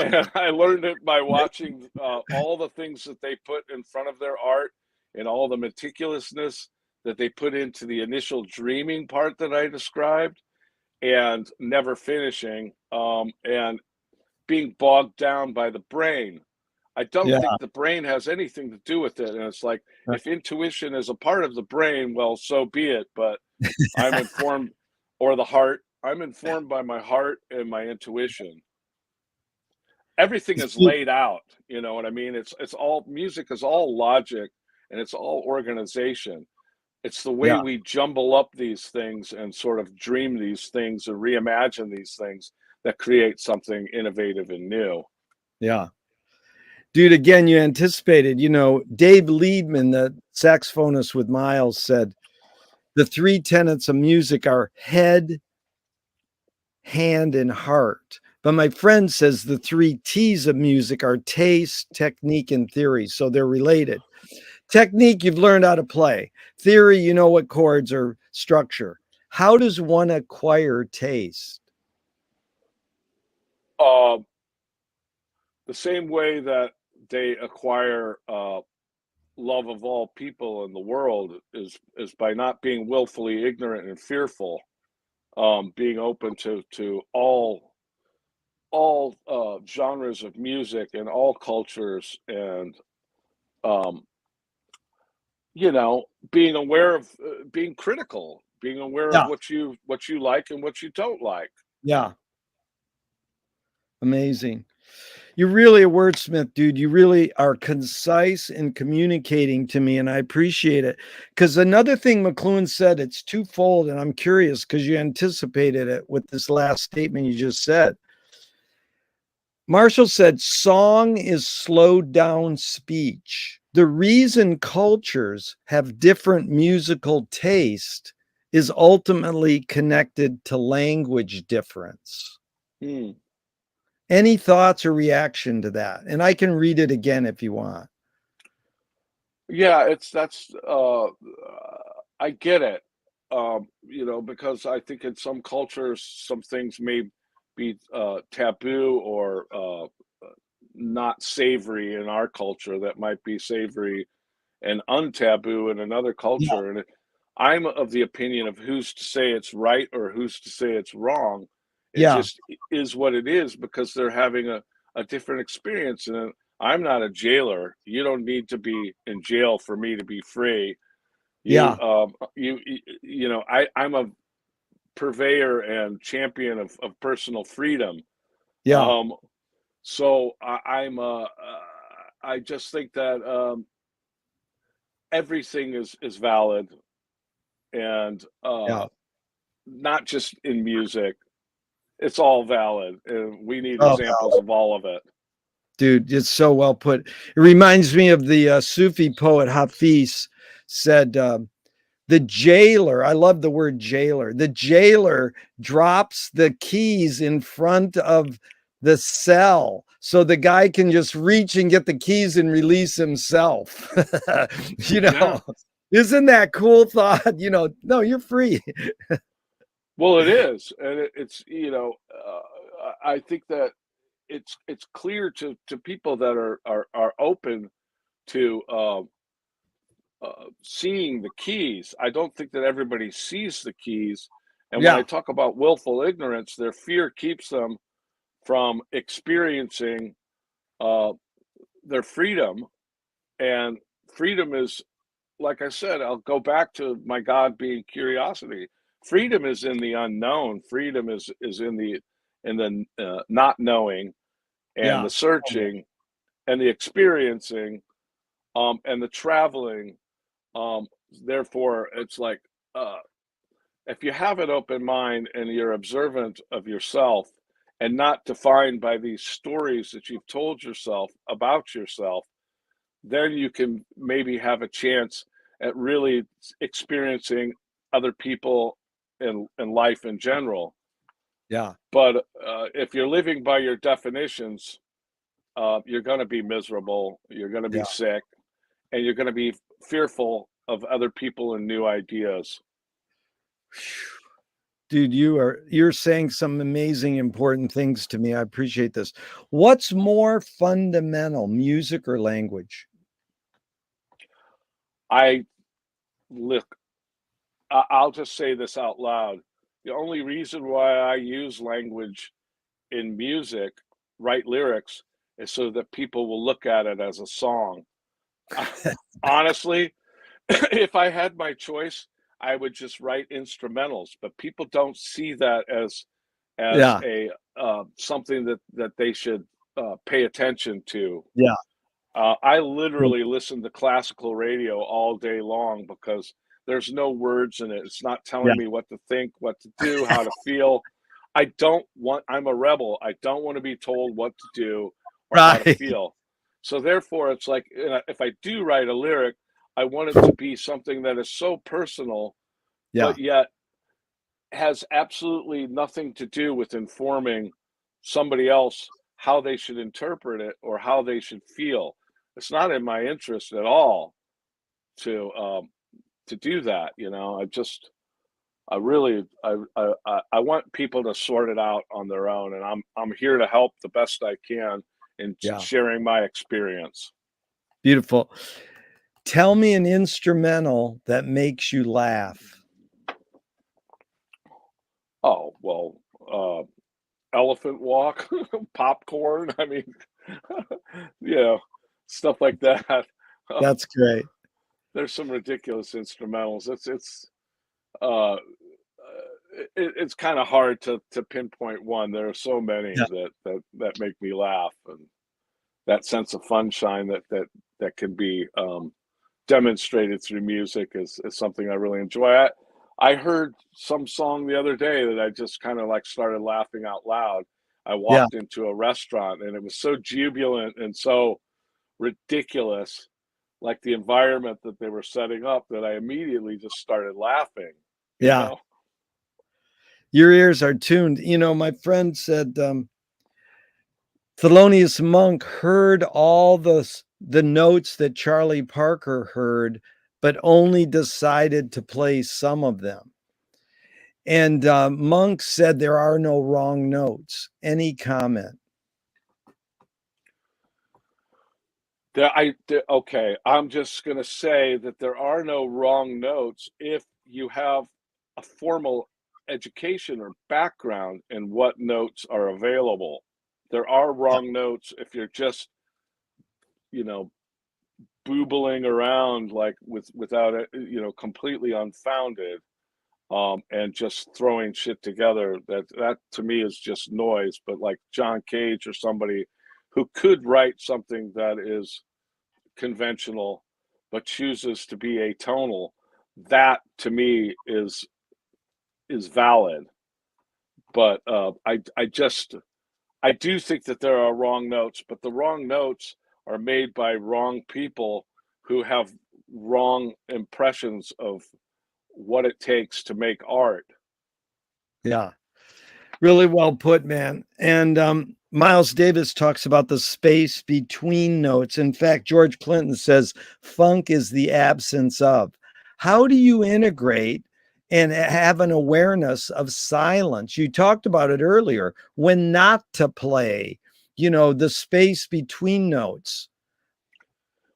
And I learned it by watching all the things that they put in front of their art and all the meticulousness that they put into the initial dreaming part that I described and never finishing, and being bogged down by the brain. I don't Yeah. think the brain has anything to do with it. And it's like, if intuition is a part of the brain, well, so be it. But I'm informed, or the heart, I'm informed by my heart and my intuition. Everything is laid out, you know what I mean? It's all, music is all logic and it's all organization. It's the way Yeah. we jumble up these things and sort of dream these things and reimagine these things that create something innovative and new. Yeah. Dude, again, you anticipated, Dave Liebman, the saxophonist with Miles, said the three tenets of music are head, hand, and heart. But my friend says the three T's of music are taste, technique, and theory. So they're related. Technique, you've learned how to play. Theory, you know what chords or structure. How does one acquire taste? Uh, the same way that they acquire love of all people in the world is by not being willfully ignorant and fearful, being open to all genres of music and all cultures, and um, you know, being aware of being critical, being aware of Yeah. what you like and what you don't like. Yeah. Amazing. You're really a wordsmith, dude. You really are concise in communicating to me, and I appreciate it. Because another thing McLuhan said, it's twofold, and I'm curious because you anticipated it with this last statement you just said. Marshall said, song is slowed down speech. The reason cultures have different musical taste is ultimately connected to language difference. Hmm. Any thoughts or reaction to that? And I can read it again if you want. Yeah, that's I get it. You know, because I think in some cultures some things may be taboo or not savory in our culture that might be savory and untaboo in another Yeah. culture. And I'm of the opinion of who's to say it's right or who's to say it's wrong. It Yeah. just is what it is because they're having a different experience. And I'm not a jailer. You don't need to be in jail for me to be free. Yeah. You know, I'm a purveyor and champion of personal freedom. Yeah. Um, so I just think that everything is valid, and Yeah. not just in music. It's all valid, and we need Oh, examples of all of it. dude, it's so well put. It reminds me of the Sufi poet Hafiz said, the jailer, I love the word jailer. The jailer drops the keys in front of the cell so the guy can just reach and get the keys and release himself. you Yeah. know, isn't that cool thought? No, you're free. Well, it is, and it's I think that it's clear to people that are open to seeing the keys. I don't think that everybody sees the keys, and when I Yeah. talk about willful ignorance, their fear keeps them from experiencing uh, their freedom. And freedom is, like I said, I'll go back to my God being curiosity. Freedom is in the unknown. Freedom is in the not knowing and Yeah. the searching and the experiencing, and the traveling. Um, Therefore, it's like uh, if you have an open mind and you're observant of yourself and not defined by these stories that you've told yourself about yourself, then you can maybe have a chance at really experiencing other people and life in general. Yeah. But if you're living by your definitions, you're going to be miserable, you're going to be Yeah. sick, and you're going to be fearful of other people and new ideas. Dude, you're saying some amazing important things to me. I appreciate this. What's more fundamental, music or language? I look, I'll just say this out loud. The only reason why I use language in music, write lyrics, is so that people will look at it as a song. Honestly, if I had my choice, I would just write instrumentals, but people don't see that as Yeah. a something that they should pay attention to. Yeah. I literally listen to classical radio all day long because there's no words in it. It's not Yeah. telling me what to think, what to do, how to feel. I don't want, I'm a rebel. I don't want to be told what to do or how to Right. feel. So therefore, it's like, if I do write a lyric, I want it to be something that is so personal, Yeah. but yet has absolutely nothing to do with informing somebody else how they should interpret it or how they should feel. It's not in my interest at all to to do that. You know, I really I want people to sort it out on their own, and I'm here to help the best I can in Yeah. sharing my experience. Beautiful. Tell me an instrumental that makes you laugh. Oh well, uh, elephant walk, popcorn. I mean, you know, stuff like that. That's great. There's some ridiculous instrumentals. Uh, it's kind of hard to pinpoint one. There are so many Yeah. that make me laugh, and that sense of funshine that can be demonstrated through music is something I really enjoy. I heard some song the other day that I just kind of like started laughing out loud. I Yeah. walked into a restaurant and it was so jubilant and so ridiculous, like the environment that they were setting up, that I immediately just started laughing, you Yeah. know? Your ears are tuned. My friend said, Thelonious Monk heard all the notes that Charlie Parker heard, but only decided to play some of them. And Monk said there are no wrong notes. Any comment? Okay, I'm just gonna say that there are no wrong notes if you have a formal education or background in what notes are available. There are Yeah. wrong notes if you're just, you know, boobling around like without it, completely unfounded, and just throwing shit together. That to me is just noise. But like John Cage or somebody who could write something that is conventional but chooses to be atonal, that to me is valid. But I do think that there are wrong notes, but the wrong notes are made by wrong people who have wrong impressions of what it takes to make art. Yeah. Really well put, man. And Miles Davis talks about the space between notes. In fact, George Clinton says funk is the absence of. How do you integrate and have an awareness of silence? You talked about it earlier, when not to play, the space between notes.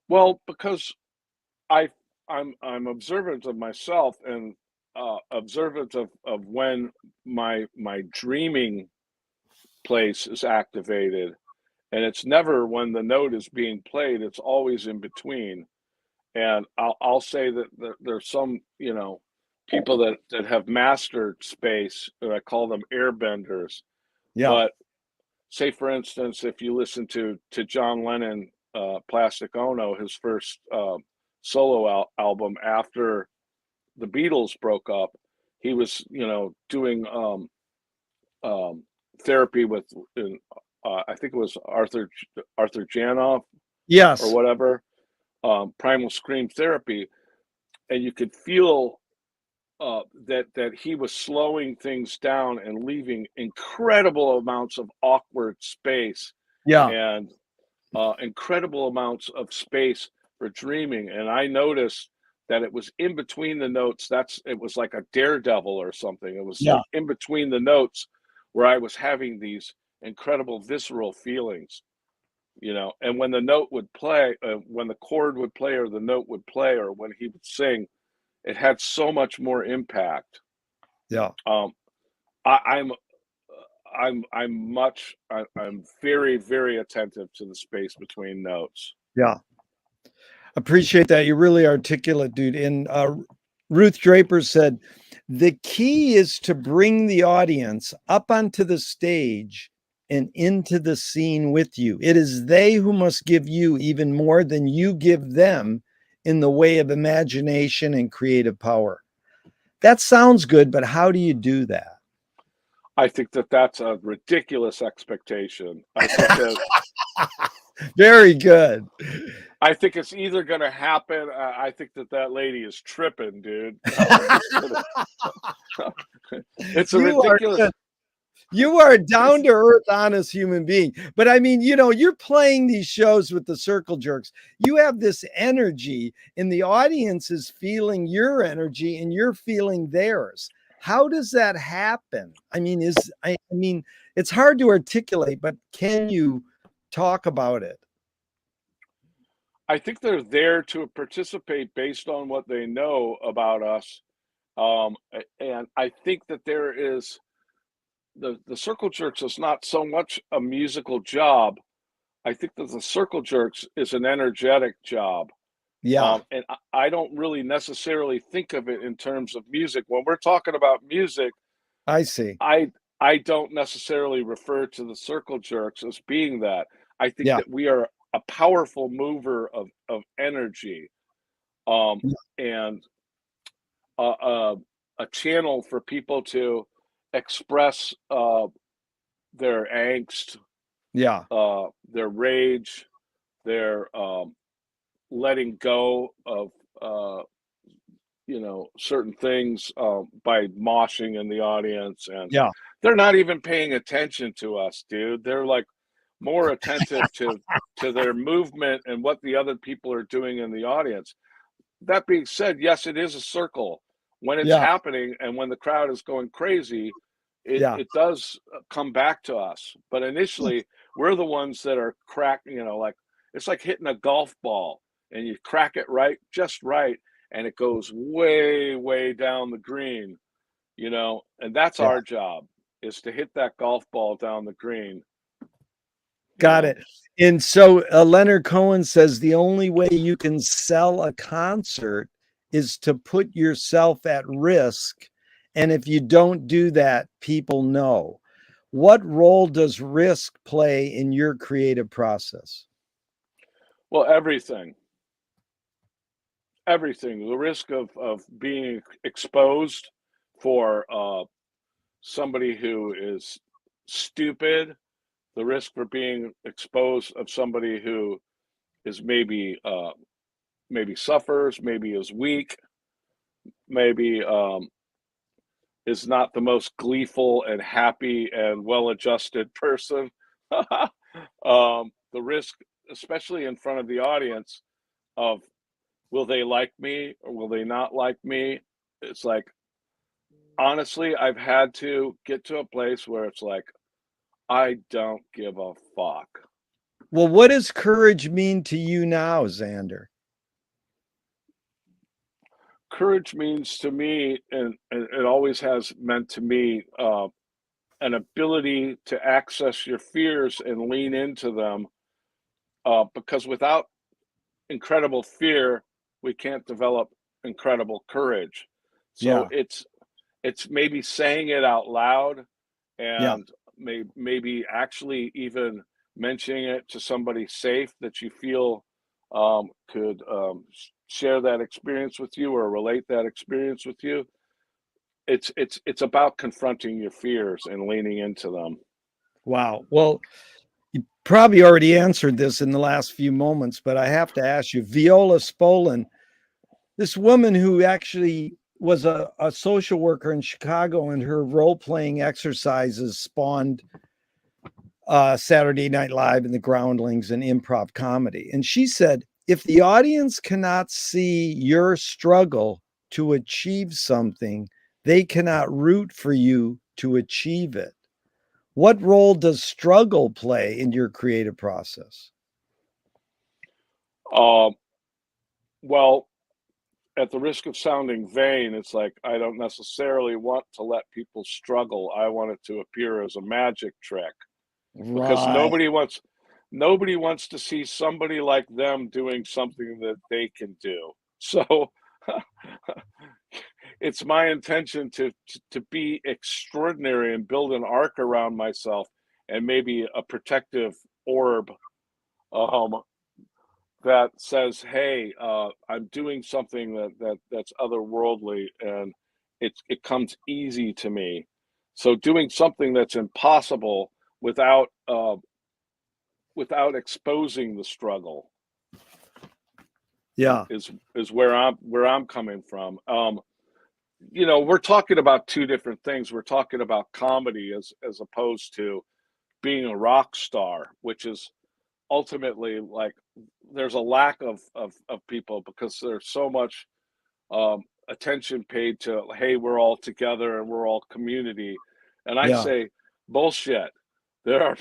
Well, because I I'm observant of myself and observant of when my dreaming place is activated, and it's never when the note is being played. It's always in between. And I'll say that there's some people that have mastered space, and I call them airbenders. Yeah. But say for instance, if you listen to John Lennon, Plastic Ono, his first solo album after the Beatles broke up, he was doing um, therapy with I think it was Arthur Janoff or Yes. whatever, primal scream therapy, and you could feel that he was slowing things down and leaving incredible amounts of awkward space. Yeah. And incredible amounts of space for dreaming. And I noticed that it was in between the notes. It was like a daredevil or something. It was Yeah. like in between the notes where I was having these incredible visceral feelings, and when the note would play, when the chord would play or the note would play or when he would sing, it had so much more impact. Yeah. Um, I, I'm very, very attentive to the space between notes. Yeah. Appreciate that. You're really articulate, dude. And Ruth Draper said, the key is to bring the audience up onto the stage and into the scene with you. It is they who must give you even more than you give them in the way of imagination and creative power. That sounds good, but how do you do that? I think that that's a ridiculous expectation. I think that Very good. I think it's either going to happen. I think that lady is tripping, dude. No, I'm just kidding. It's a You are ridiculous. You are a down to earth, honest human being. But I mean, you're playing these shows with the circle jerks. You have this energy, and the audience is feeling your energy, and you're feeling theirs. How does that happen? I mean, it's hard to articulate, but can you talk about it? I think they're there to participate based on what they know about us. And I think that there is the circle jerks is not so much a musical job. I think that the circle jerks is an energetic job. Yeah, And I don't really necessarily think of it in terms of music. When we're talking about music, I see. I don't necessarily refer to the circle jerks as being that. I think Yeah, that we are a powerful mover of energy, yeah, and a channel for people to express their angst, yeah, their rage, their letting go of uh, certain things by moshing in the audience, and yeah, they're not even paying attention to us, dude. They're like more attentive to their movement and what the other people are doing in the audience. That being said, yes, it is a circle. When it's yeah, happening and when the crowd is going crazy, yeah. it does come back to us. But initially, we're the ones that are cracking, like it's like hitting a golf ball and you crack it just right, and it goes way, way down the green, and that's Yeah. our job, is to hit that golf ball down the green, you Got know. it. And so Leonard Cohen says the only way you can sell a concert is to put yourself at risk. And if you don't do that, people know. What role does risk play in your creative process? Well, everything, the risk of being exposed for somebody who is stupid, the risk for being exposed of somebody who is maybe suffers, maybe is weak, maybe is not the most gleeful and happy and well-adjusted person. The risk, especially in front of the audience, of will they like me or will they not like me? It's like, honestly, I've had to get to a place where it's like, I don't give a fuck. Well, what does courage mean to you now, Zander? Courage means to me, and it always has meant to me, an ability to access your fears and lean into them. Because without incredible fear, we can't develop incredible courage. So Yeah, it's maybe saying it out loud, yeah, and maybe actually even mentioning it to somebody safe that you feel could share that experience with you or relate that experience with you. It's about confronting your fears and leaning into them. wow. Well, you probably already answered this in the last few moments, but I have to ask you, Viola Spolin, this woman who actually was a social worker in Chicago, and her role playing exercises spawned Saturday Night Live and the Groundlings and improv comedy. And she said, if the audience cannot see your struggle to achieve something, they cannot root for you to achieve it. What role does struggle play in your creative process? Um, well, at the risk of sounding vain, it's like I don't necessarily want to let people struggle. I want it to appear as a magic trick because Right. nobody wants to see somebody like them doing something that they can do. So it's my intention to be extraordinary and build an arc around myself and maybe a protective orb um, that says, "Hey, I'm doing something that's otherworldly, and it comes easy to me." So doing something that's impossible without without exposing the struggle Yeah. is where I'm coming from. You know, we're talking about two different things. We're talking about comedy as opposed to being a rock star, which is ultimately like there's a lack of people because there's so much attention paid to, hey, we're all together and we're all community. And I Yeah. say, bullshit. There are,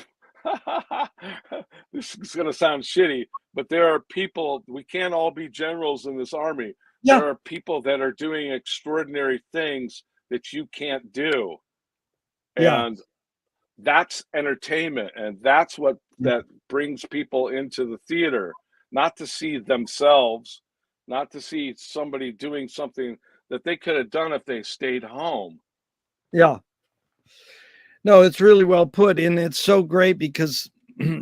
this is going to sound shitty, but there are people, we can't all be generals in this army. Yeah. There are people that are doing extraordinary things that you can't do. Yeah. And that's entertainment. And that's what Yeah. that brings people into the theater, not to see themselves, not to see somebody doing something that they could have done if they stayed home. Yeah. No, it's really well put. And it's so great because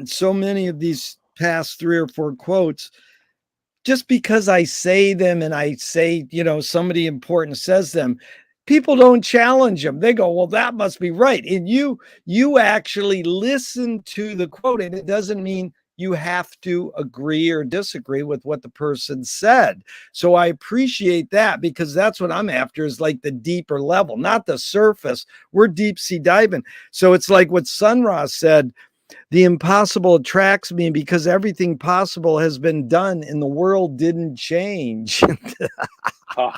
so many of these past three or four quotes, just because I say them and I say, somebody important says them, people don't challenge them. They go, well, that must be right. And you actually listen to the quote, and it doesn't mean you have to agree or disagree with what the person said. So I appreciate that because that's what I'm after is like the deeper level, not the surface. We're deep sea diving. So it's like what Sunra said, the impossible attracts me because everything possible has been done and the world didn't change. Huh.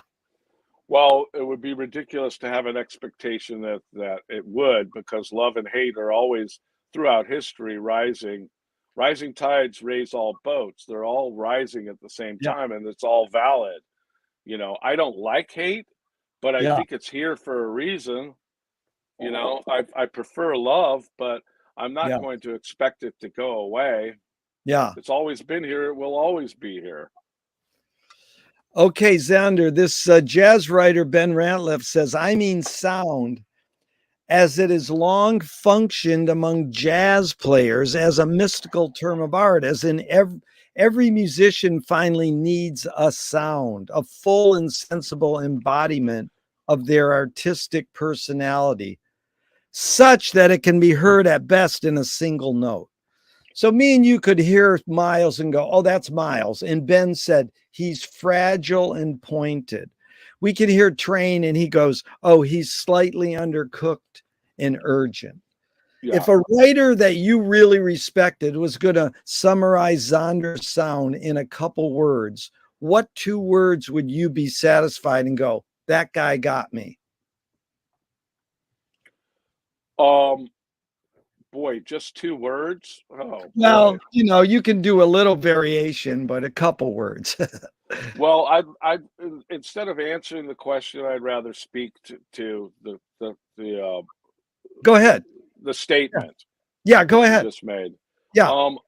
Well, it would be ridiculous to have an expectation that it would, because love and hate are always throughout history rising. Rising tides raise all boats. They're all rising at the same Yeah. time, and it's all valid. You know, I don't like hate, but I Yeah. think it's here for a reason. You know, I prefer love, but I'm not Yeah. going to expect it to go away. Yeah. It's always been here. It will always be here. Okay, Zander, this jazz writer Ben Ratliff says, I mean sound as it has long functioned among jazz players as a mystical term of art, as in every musician finally needs a sound, a full and sensible embodiment of their artistic personality, such that it can be heard at best in a single note. So me and you could hear Miles and go, oh, that's Miles. And Ben said, he's fragile and pointed. We could hear Train and he goes, oh, he's slightly undercooked and urgent. Yeah. If a writer that you really respected was going to summarize Zonder's sound in a couple words, what two words would you be satisfied and go, that guy got me? Um, Boy, just two words? Oh boy. Well, you can do a little variation, but a couple words. Well, I instead of answering the question, I'd rather speak to Go ahead. the Yeah. statement Yeah, go that you ahead. just made. Yeah. Um,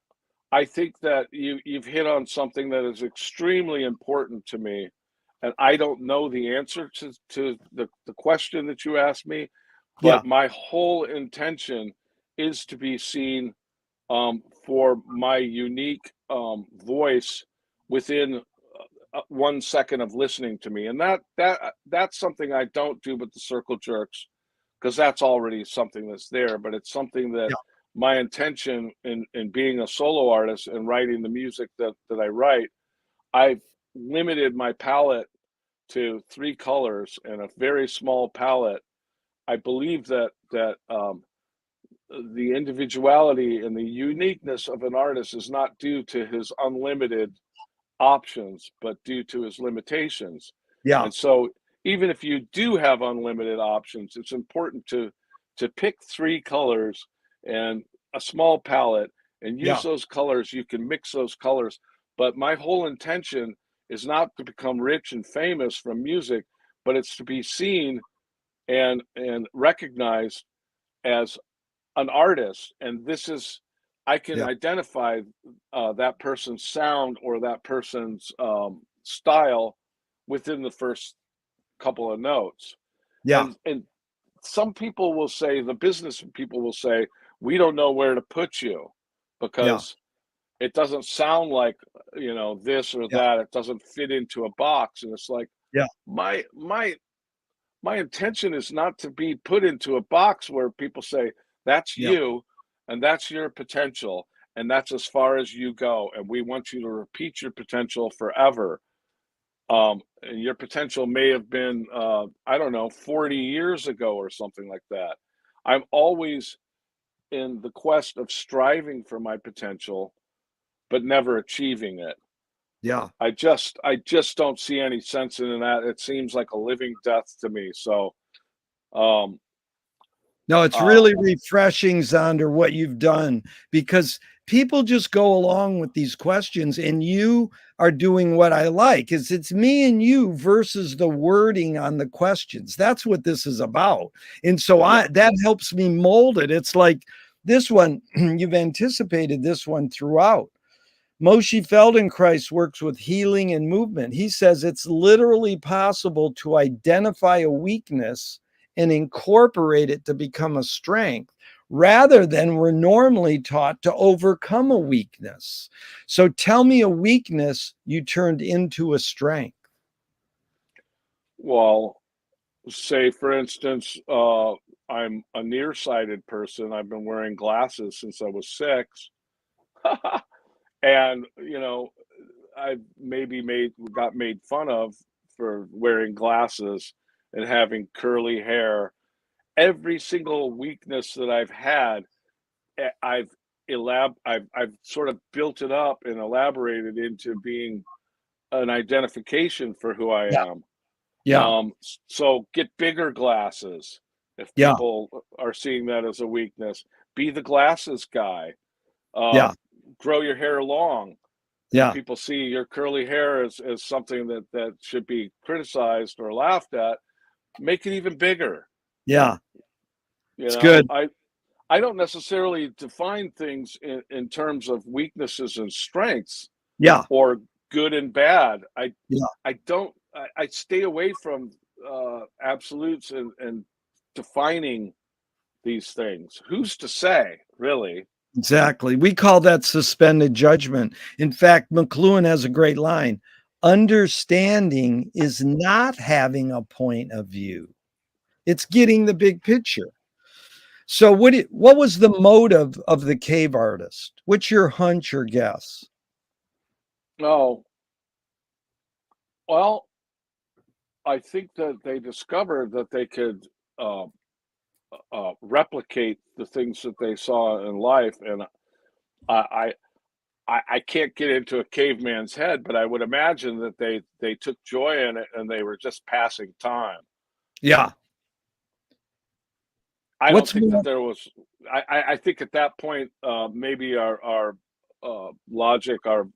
I think that you've hit on something that is extremely important to me, and I don't know the answer to the question that you asked me, Yeah. but my whole intention is to be seen for my unique voice within 1 second of listening to me, and that's something I don't do with the circle jerks because that's already something that's there. But it's something that Yeah. my intention in being a solo artist and writing the music that I write, I've limited my palette to three colors and a very small palette. I believe that the individuality and the uniqueness of an artist is not due to his unlimited options, but due to his limitations. Yeah, And so even if you do have unlimited options, it's important to pick 3 colors and a small palette and use yeah, those colors. You can mix those colors. But my whole intention is not to become rich and famous from music, but it's to be seen and recognized as an artist. And this is I can yeah, identify that person's sound or that person's style within the first couple of notes. yeah, And some people will say, the business people will say, we don't know where to put you yeah, because it doesn't sound like, this or yeah, that. It doesn't fit into a box. And it's like, yeah, my my my intention is not to be put into a box where people say that's yeah, you and that's your potential and that's as far as you go, and we want you to repeat your potential forever. And your potential may have been, I don't know, 40 years ago or something like that. I'm always in the quest of striving for my potential but never achieving it. yeah. I just don't see any sense in that. It seems like a living death to me. So um No, it's uh really refreshing, Zander, what you've done, because people just go along with these questions, and you are doing what I like is it's me and you versus the wording on the questions. That's what this is about. And so yeah. I that helps me mold it. It's like this one, you've anticipated this one throughout. Moshe Feldenkrais works with healing and movement. He says it's literally possible to identify a weakness and incorporate it to become a strength rather than we're normally taught to overcome a weakness. So tell me a weakness you turned into a strength. Well, say for instance, I'm a nearsighted person. I've been wearing glasses since I was 6. And I maybe made got made fun of for wearing glasses and having curly hair. Every single weakness that I've had, I've sort of built it up and elaborated into being an identification for who I Yeah. am. Yeah. So get bigger glasses if Yeah. people are seeing that as a weakness. Be the glasses guy. Yeah. Um, Grow your hair long. If Yeah. people see your curly hair as something that should be criticized or laughed at, make it even bigger. Yeah. You It's know, good. I don't necessarily define things in terms of weaknesses and strengths Yeah. or good and bad. Yeah. I don't I stay away from absolutes and defining these things. Who's to say, really? Exactly. We call that suspended judgment. In fact, McLuhan has a great line. Understanding is not having a point of view. It's getting the big picture. So what was the motive of the cave artist? What's your hunch or guess? Oh, well, I think that they discovered that they could uh, replicate the things that they saw in life, and I, I can't get into a caveman's head, but I would imagine that they took joy in it and they were just passing time. Yeah. I don't What's think that more there was. I think at that point, maybe our logic, our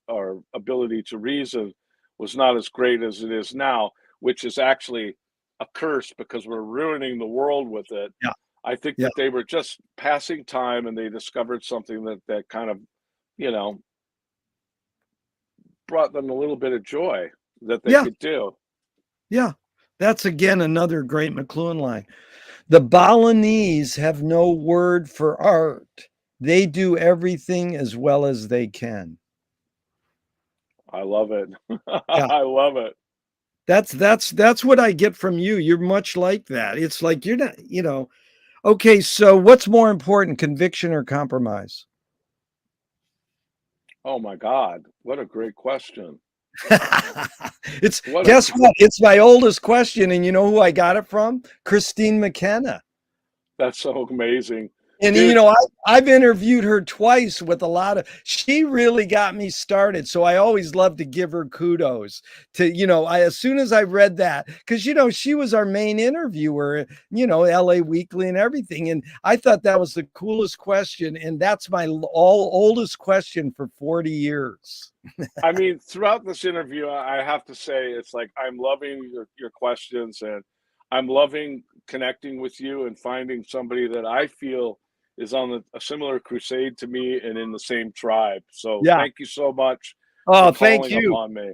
ability to reason, was not as great as it is now, which is actually a curse because we're ruining the world with it. yeah. I think Yeah. that they were just passing time and they discovered something that kind of, you know, brought them a little bit of joy that they Yeah. could do. Yeah. That's again another great McLuhan line. The Balinese have no word for art. They do everything as well as they can. I love it. Yeah. I love it. That's what I get from you. You're much like that. It's like you're not, okay, so what's more important, conviction or compromise? Oh my God, what a great question. It's What a guess what? It's my oldest question, and you know who I got it from? Christine McKenna. That's so amazing. And dude. I've interviewed her twice with a lot of. She really got me started, so I always love to give her kudos. I as soon as I read that, because she was our main interviewer, LA Weekly and everything, and I thought that was the coolest question, and that's my oldest question for 40 years. I mean, throughout this interview, I have to say it's like I'm loving your questions, and I'm loving connecting with you and finding somebody that I feel is on a similar crusade to me and in the same tribe. So Yeah. thank you so much for Oh, thank calling you. upon me.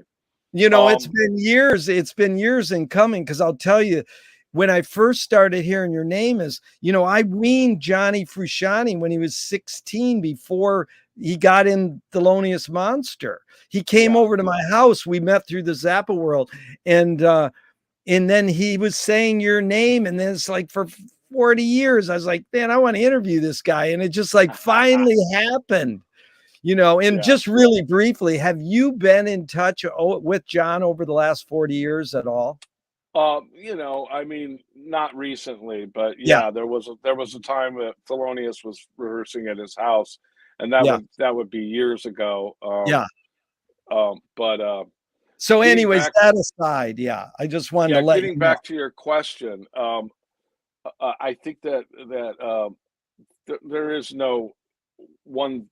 It's Um, been years. It's been years in coming, because I'll tell you, when I first started hearing your name I weaned Johnny Frusciante when he was 16 before he got in Thelonious Monster. He came yeah. over to my house. We met through the Zappa world. And then he was saying your name. And then it's like for 40 years, I was like, man, I want to interview this guy. And it just like finally happened. And Yeah. just really briefly, have you been in touch with John over the last 40 years at all? I mean, not recently, but Yeah, yeah, there was a time that Thelonious was rehearsing at his house, and yeah, that would be years ago. yeah. But So, getting anyways, back, that aside, yeah, I just wanted to yeah, let getting you know. back to your question, I think that there is no one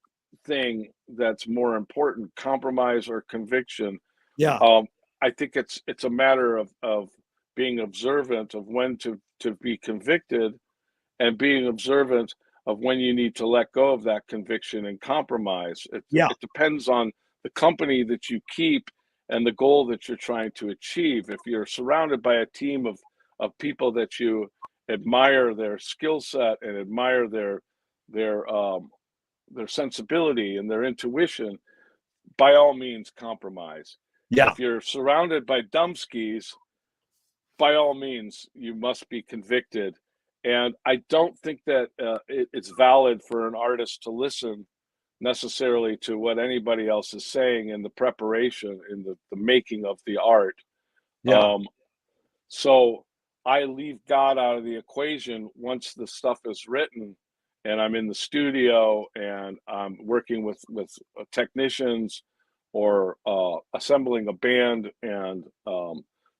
thing that's more important, compromise or conviction. Yeah, Um, I think it's a matter of being observant of when to be convicted, and being observant of when you need to let go of that conviction and compromise. It, yeah, it depends on the company that you keep and the goal that you're trying to achieve. If you're surrounded by a team of people that you admire their skill set and admire their their sensibility and their intuition, by all means compromise. yeah, If you're surrounded by dumbskis, by all means, you must be convicted. And I don't think that it's valid for an artist to listen necessarily to what anybody else is saying in the preparation, in the making of the art. yeah, Um, so I leave God out of the equation once the stuff is written and I'm in the studio and I'm working with technicians or assembling a band and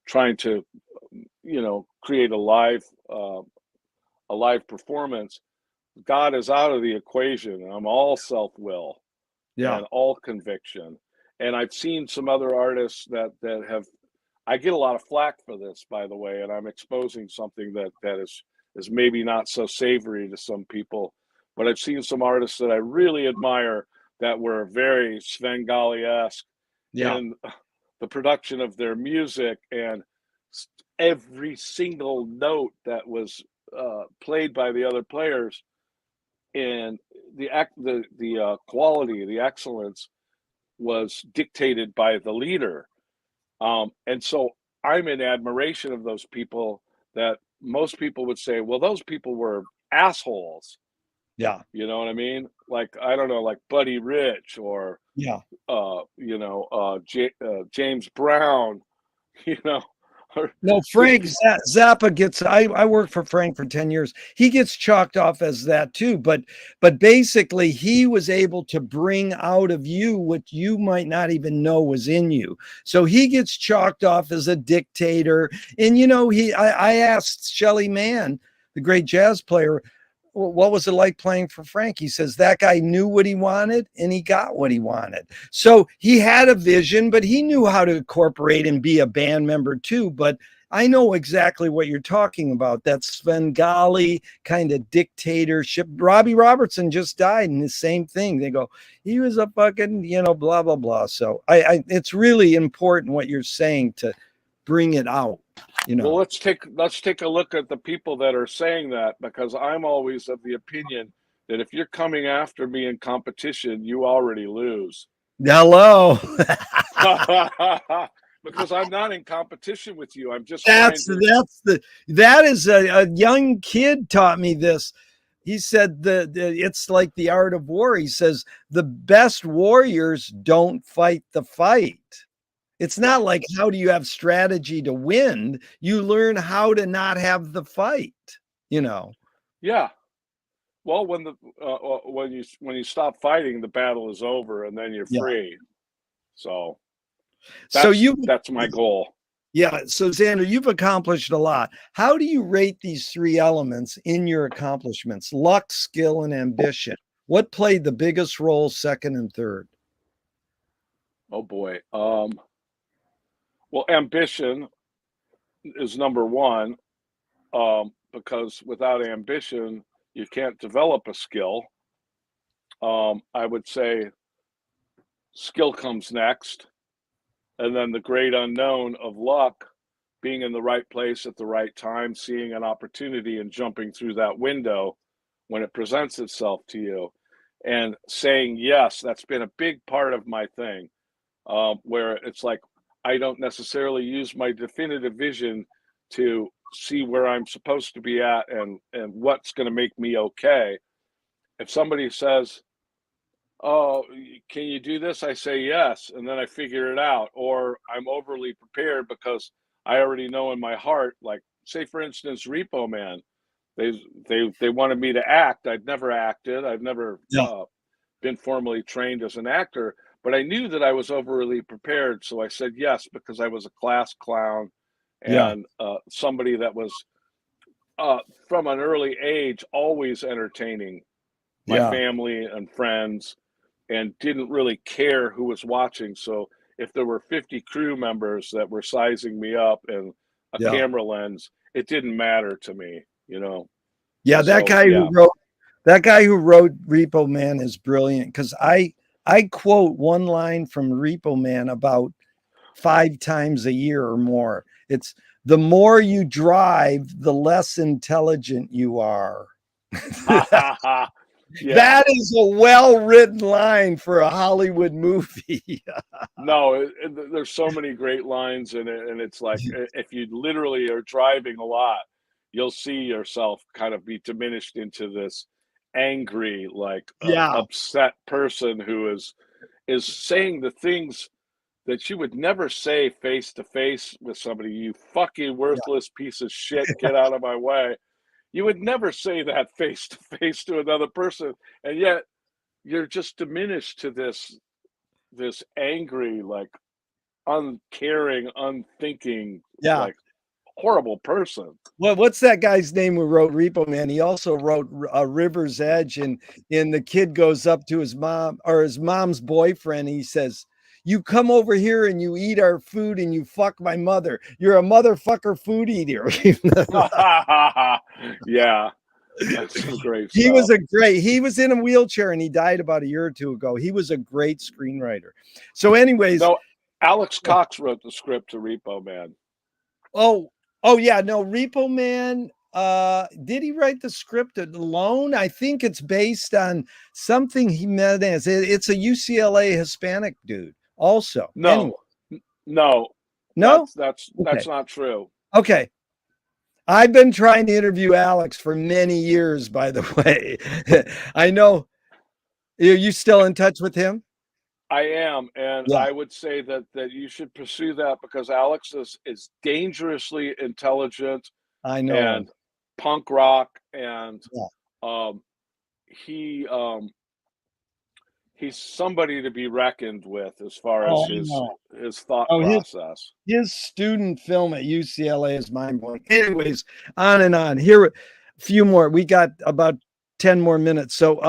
trying to create a live performance. God is out of the equation. I'm all self-will yeah, and all conviction. And I've seen some other artists that have. I get a lot of flack for this, by the way, and I'm exposing something that is maybe not so savory to some people. But I've seen some artists that I really admire that were very Svengali-esque yeah, in the production of their music, and every single note that was played by the other players, and the quality, the excellence was dictated by the leader. And so I'm in admiration of those people that most people would say, well, those people were assholes. yeah, You know what I mean? Like, I don't know, like Buddy Rich or, yeah. James Brown, you know, or No, just, Frank Zappa gets. I worked for Frank for 10 years. He gets chalked off as that too. But basically, he was able to bring out of you what you might not even know was in you. So he gets chalked off as a dictator. And I asked Shelly Manne, the great jazz player, what was it like playing for Frank? He says that guy knew what he wanted and he got what he wanted. So he had a vision, but he knew how to incorporate and be a band member too. But I know exactly what you're talking about. That Svengali kind of dictatorship. Robbie Robertson just died, and the same thing. They go, he was a fucking, blah, blah, blah. So it's really important what you're saying to bring it out, well, let's take a look at the people that are saying that, because I'm always of the opinion that if you're coming after me in competition, you already lose. Hello. Because I'm not in competition with you. I'm just trying That's to. that's the that is a young kid taught me this. He said it's like the art of war. He says the best warriors don't fight the fight. It's Yeah, not like how do you have strategy to win? You learn how to not have the fight, you know. yeah. Well, when you stop fighting, the battle is over, and then you're Yeah. free. So So you that's my goal. Yeah, so Xander, you've accomplished a lot. How do you rate these three elements in your accomplishments? Luck, skill, and ambition. What played the biggest role, second and third? Oh boy. Well, ambition is number one, because without ambition, you can't develop a skill. I would say skill comes next, and then the great unknown of luck, being in the right place at the right time, seeing an opportunity and jumping through that window when it presents itself to you, and saying yes. That's been a big part of my thing, where it's like I don't necessarily use my definitive vision to see where I'm supposed to be at and what's going to make me okay. If somebody says, "Oh, can you do this?" I say yes, and then I figure it out, or I'm overly prepared because I already know in my heart. Like, say for instance, Repo Man, they wanted me to act. I'd never acted. I've never Yeah, been formally trained as an actor, but I knew that I was overly prepared, so I said yes because I was a class clown yeah, and somebody that was uh, from an early age always entertaining my yeah, family and friends, and didn't really care who was watching. So if there were 50 crew members that were sizing me up and a yeah. camera lens, it didn't matter to me, you know. Yeah, So yeah. that guy who wrote Repo Man is brilliant because I quote one line from Repo Man about 5 times a year or more. It's the more you drive, the less intelligent you are. Ha ha ha. Yeah. That is a well-written line for a Hollywood movie. No, there's so many great lines in it, and it's like if you literally are driving a lot, you'll see yourself kind of be diminished into this angry, like Yeah, upset person who is saying the things that you would never say face to face with somebody. You fucking yeah, worthless piece of shit, get out of my way. You would never say that face to face to another person, and yet you're just diminished to this angry, like uncaring, unthinking, yeah. like horrible person. Well, what's that guy's name who wrote Repo Man? He also wrote River's Edge, and the kid goes up to his mom or his mom's boyfriend. And he says, "You come over here and you eat our food and you fuck my mother. You're a motherfucker food eater." Yeah, that's some great He was stuff. a great. He was in a wheelchair and he died about a year or two ago. He was a great screenwriter. So, anyways, No, Alex Cox wrote the script to Repo Man. oh, oh yeah, no, Repo Man. Did he write the script alone? I think it's based on something he met as it's a UCLA Hispanic dude. Also, anyway, No, no, no, that's okay, not true. okay. I've been trying to interview Alex for many years. By the way, I know. Are you still in touch with him? I am, and Yeah, I would say that you should pursue that because Alex is dangerously intelligent I know. and punk rock, and Yeah. um, he he's somebody to be reckoned with as far Oh, as I know. his thought Oh, process. his student film at UCLA is mind blowing. Anyways, on and on. Here, a few more. We got about 10 more minutes. So,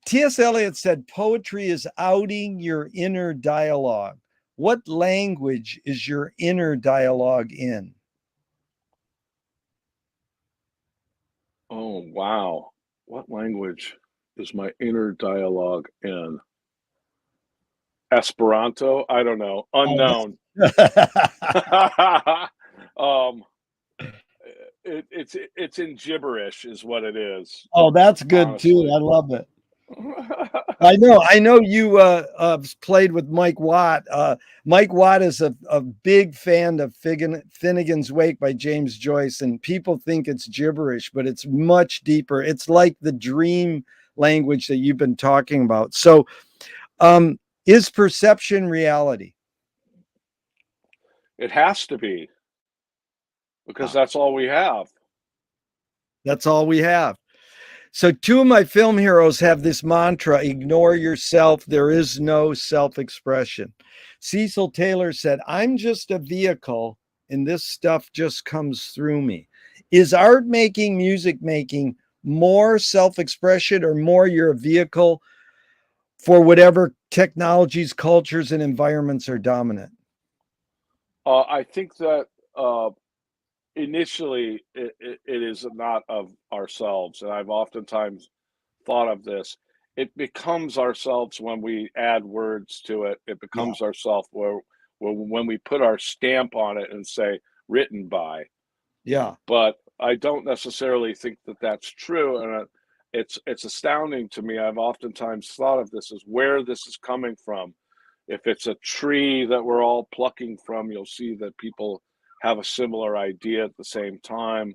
T.S. Eliot said, poetry is outing your inner dialogue. What language is your inner dialogue in? Oh wow, what language is my inner dialogue in? Esperanto? I don't know. Oh, Unknown. that's um, it's in gibberish, is what it is. oh, that's good too. Honestly. I love it. I know you played with Mike Watt. Mike Watt is a big fan of Finnegan's Wake by James Joyce, and people think it's gibberish, but it's much deeper. It's like the dream language that you've been talking about. So, is perception reality? It has to be because Ah, that's all we have. that's all we have. So two of my film heroes have this mantra: ignore yourself. There is no self-expression. Cecil Taylor said, I'm just a vehicle and this stuff just comes through me. Is art making, music making more self-expression, or more you're a vehicle for whatever technologies, cultures, and environments are dominant? I think that initially it is not of ourselves, and I've oftentimes thought of this. It becomes ourselves when we add words to it. It Yeah, becomes ourself where when we put our stamp on it and say written by. yeah, But I don't necessarily think that that's true, and it's astounding to me. I've oftentimes thought of this as where this is coming from. If it's a tree that we're all plucking from, you'll see that people have a similar idea at the same time.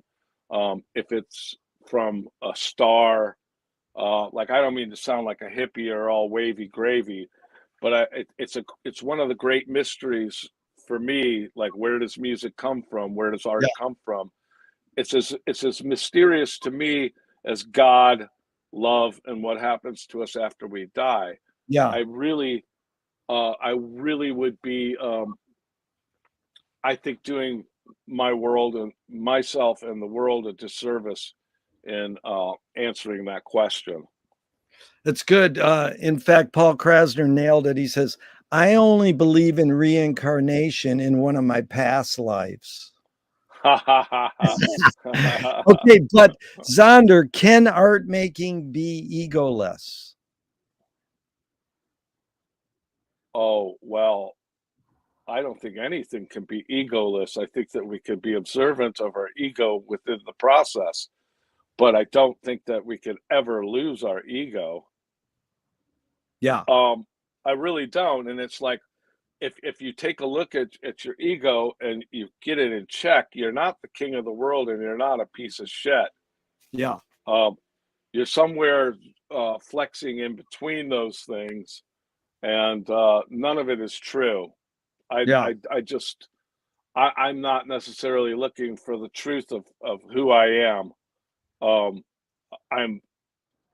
If it's from a star, like I don't mean to sound like a hippie or all wavy gravy, but it's one of the great mysteries for me. Like, where does music come from? Where does art yeah, come from? It's as mysterious to me as God, love, and what happens to us after we die. yeah. I really, I really would be, I think, doing my world and myself and the world a disservice in answering that question. That's good. In fact, Paul Krasner nailed it. He says, I only believe in reincarnation in one of my past lives. Okay, but Zonder, can art making be egoless? Oh, well, I don't think anything can be egoless. I think that we could be observant of our ego within the process, but I don't think that we could ever lose our ego. Yeah, Um, I really don't. And it's like if you take a look at your ego and you get it in check, you're not the king of the world and you're not a piece of shit. yeah, Um, you're somewhere flexing in between those things, and none of it is true. yeah, I just I'm not necessarily looking for the truth of who I am. Um, I'm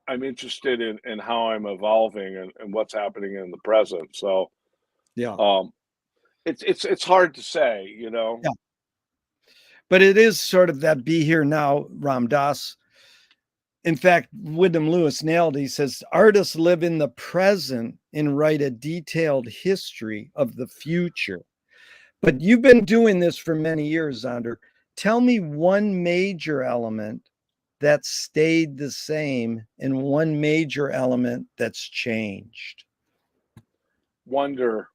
I'm interested in how I'm evolving and what's happening in the present. So yeah, um, it's hard to say, you know. yeah. But it is sort of that be here now, Ram Dass. In fact, Wyndham Lewis nailed it. He says artists live in the present and write a detailed history of the future. But you've been doing this for many years, Zander. Tell me one major element that stayed the same and one major element that's changed. Wonder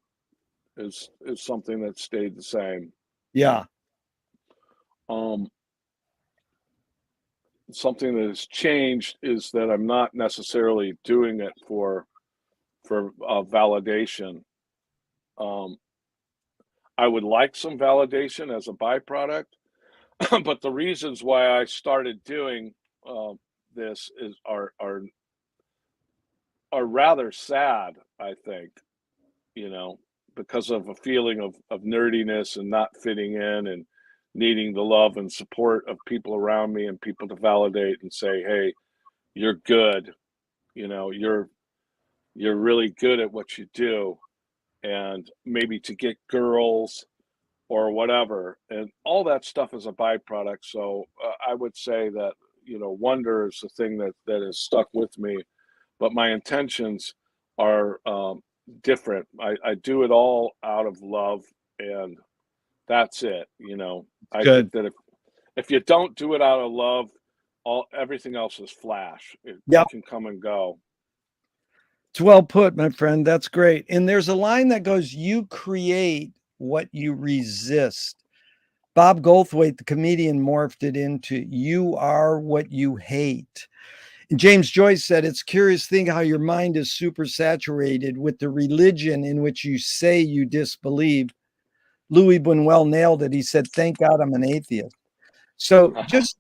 is something that stayed the same. Yeah, Um, Something that has changed is that I'm not necessarily doing it for validation. Um, I would like some validation as a byproduct, but the reasons why I started doing this are rather sad. I think, you know, because of a feeling of nerdiness and not fitting in and needing the love and support of people around me and people to validate and say, "Hey, you're good. You know, you're really good at what you do." And maybe to get girls or whatever, and all that stuff is a byproduct. So I would say that, wonder is the thing that has stuck with me, but my intentions are different. I do it all out of love, and that's it. I think good. that if you don't do it out of love, all everything else is flash. It Yep. can come and go. It's well put, my friend. That's great. And there's a line that goes, you create what you resist. Bob Goldthwait, the comedian, morphed it into you are what you hate. And James Joyce said, it's curious thing how your mind is super saturated with the religion in which you say you disbelieve. Louis Buñuel nailed it. He said, thank God I'm an atheist. So just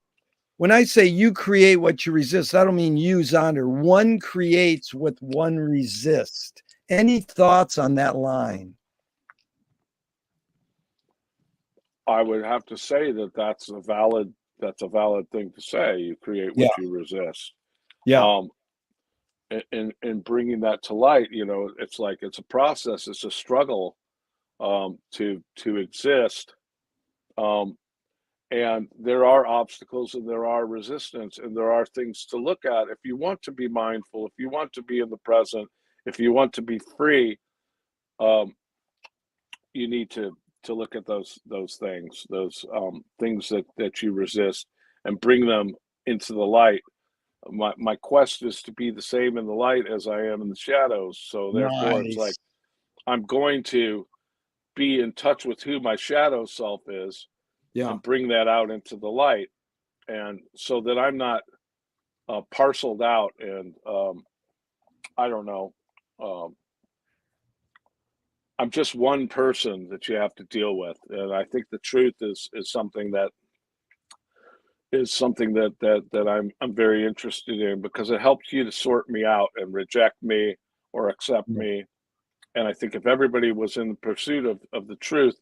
when I say you create what you resist, I don't mean you, Zonder. One creates what one resists. Any thoughts on that line? I would have to say that that's a valid thing to say. You create Yeah. what you resist. Yeah. Um, and bringing that to light, you know, it's like it's a process, it's a struggle to exist. Um, and there are obstacles and there are resistance and there are things to look at. If you want to be mindful, if you want to be in the present, if you want to be free, um, you need to look at those things, those things that you resist, and bring them into the light. My quest is to be the same in the light as I am in the shadows. So therefore, it's like Nice. I'm going to be in touch with who my shadow self is Yeah. and bring that out into the light, and so that I'm not parceled out and I don't know. Um, I'm just one person that you have to deal with, and I think the truth is something that I'm very interested in because it helps you to sort me out and reject me or accept Yeah. me. And I think if everybody was in the pursuit of the truth,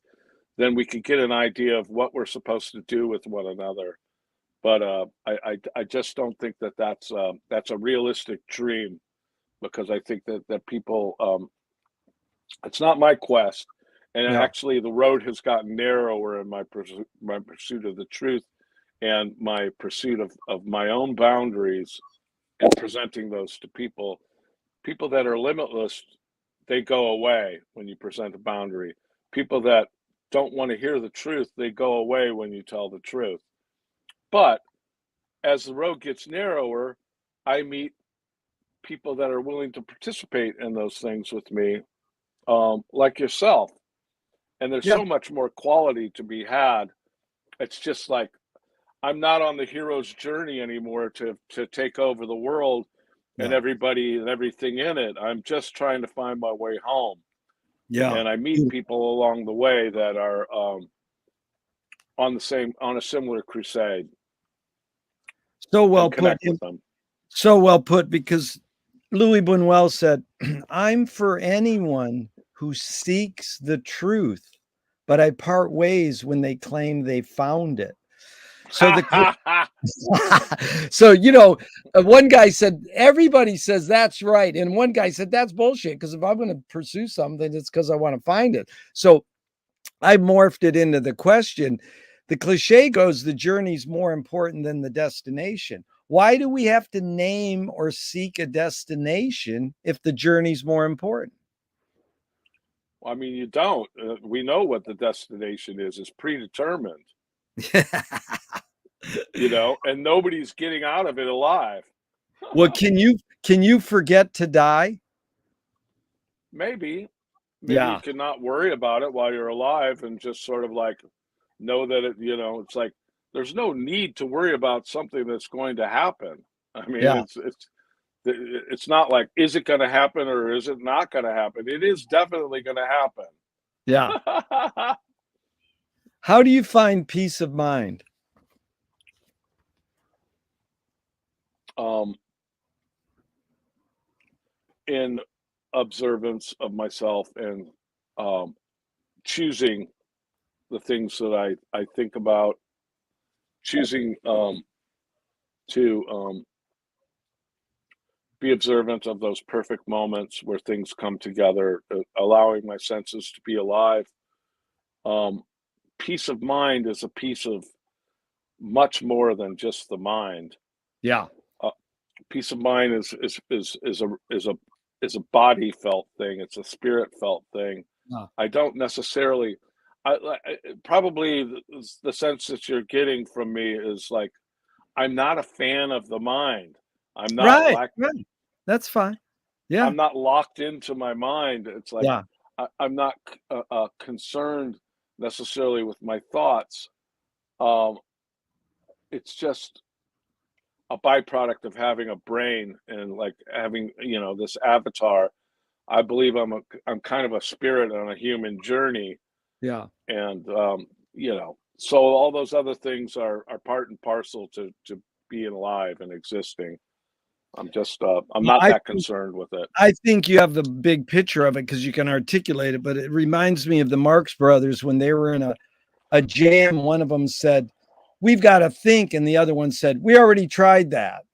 then we could get an idea of what we're supposed to do with one another. But I just don't think that that's a realistic dream because I think that people it's not my quest, and Yeah. actually the road has gotten narrower in my pursuit of the truth and my pursuit of my own boundaries and presenting those to people. People that are limitless, they go away when you present a boundary. People that don't want to hear the truth, they go away when you tell the truth. But as the road gets narrower, I meet people that are willing to participate in those things with me, like yourself. And there's Yeah. so much more quality to be had. It's just like I'm not on the hero's journey anymore to take over the world and Yeah. everybody and everything in it. I'm just trying to find my way home. Yeah. And I meet people along the way that are on a similar crusade So well and put. connect with them. So well put, because Louis Buñuel said, I'm for anyone who seeks the truth, but I part ways when they claim they found it. So the so one guy said everybody says that's right, and one guy said that's bullshit because if I'm going to pursue something, it's because I want to find it. So I morphed it into the question. The cliche goes, the journey's more important than the destination. Why do we have to name or seek a destination if the journey's more important? I mean, you don't. We know what the destination is. It's predetermined, you know, and nobody's getting out of it alive. Well, can you forget to die? Maybe, maybe you Yeah, can not worry about it while you're alive and just sort of like know that it's like there's no need to worry about something that's going to happen. I mean, yeah, it's not like is it going to happen or is it not going to happen? It is definitely going to yeah. happen. How do you find peace of mind? um, in observance of myself and um, choosing the things that I think about, choosing to be observant of those perfect moments where things come together, allowing my senses to be alive. Um, Peace of mind is a piece of much more than just the mind. Yeah, Uh, Peace of mind is a body felt thing. It's a spirit felt thing. yeah. I don't necessarily. Probably the sense that you're getting from me is like I'm not a fan of the mind. I'm not Right, like right. That's fine. Yeah, I'm not locked into my mind. It's like yeah, I'm not concerned necessarily with my thoughts. Um, it's just a byproduct of having a brain and like having this avatar. I believe I'm kind of a spirit on a human journey, yeah. and so all those other things are part and parcel to being alive and existing. I'm Well, not I that think concerned with it. I think you have the big picture of it because you can articulate it, but it reminds me of the Marx Brothers when they were in a jam. One of them said, "We've got to think," and the other one said, "We already tried that."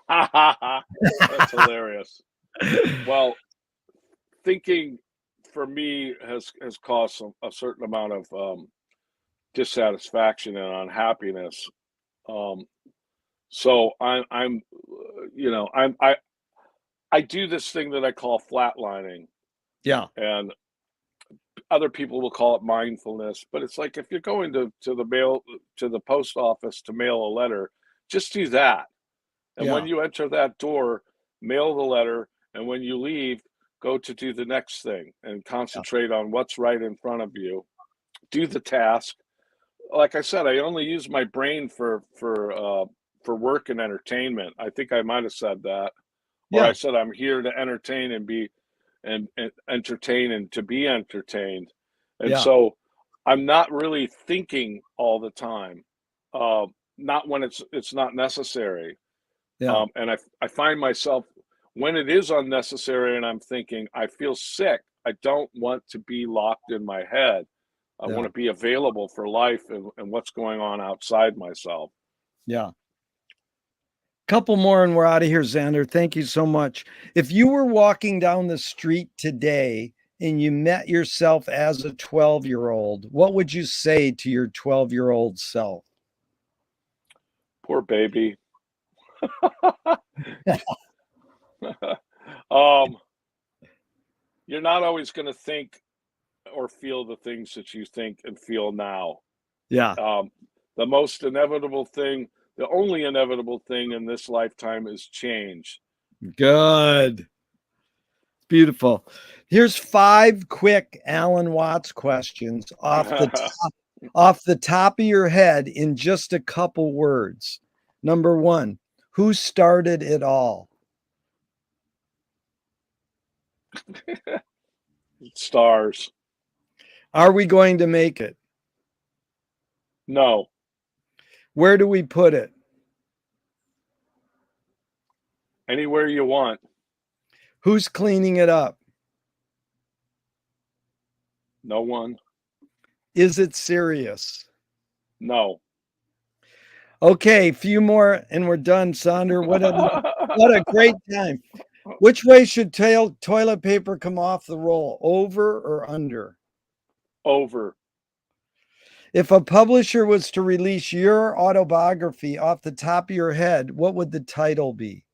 That's hilarious. Well, thinking for me has caused a certain amount of dissatisfaction and unhappiness. Um, so I'm you know I do this thing that I call flatlining, Yeah, and other people will call it mindfulness. But it's like if you're going to the post office to mail a letter, just do that. And when yeah, you enter that door, mail the letter, and when you leave, go to do the next thing and yeah, concentrate on what's right in front of you. Do the task. Like I said, I only use my brain for work and entertainment. I think I might have said that, or I yeah, said I'm here to entertain and entertain and to be entertained. And yeah, so I'm not really thinking all the time. Uh, Not when it's not necessary. yeah, And I find myself when it is unnecessary and I'm thinking, I feel sick. I don't want to be locked in my head. I want yeah, to be available for life and what's going on outside myself. yeah. Couple more and we're out of here, Xander. Thank you so much. If you were walking down the street today and you met yourself as a 12-year-old, what would you say to your 12-year-old self? Poor baby. um, you're not always going to think or feel the things that you think and feel now. Yeah, Um, the most inevitable thing, the only inevitable thing in this lifetime is change. good. Beautiful. Here's 5 quick Alan Watts questions off the top of your head in just a couple words. Number 1, who started it all? Stars. Are we going to make it? No. Where do we put it? Anywhere you want. Who's cleaning it up? No one. Is it serious? No. Okay, few more and we're done, Sander. What a great time. Which way should toilet paper come off the roll? Over or under? Over. If a publisher was to release your autobiography off the top of your head, what would the title be?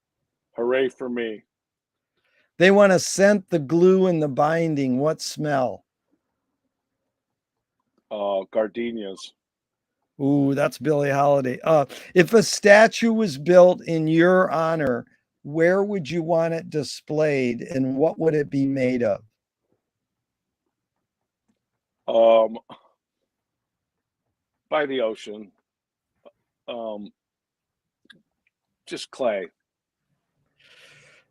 Hooray for me. They want to scent the glue and the binding. What smell? Gardenias. Ooh, that's Billie Holiday. If a statue was built in your honor, where would you want it displayed and what would it be made of? Um, by the ocean. Um, just clay.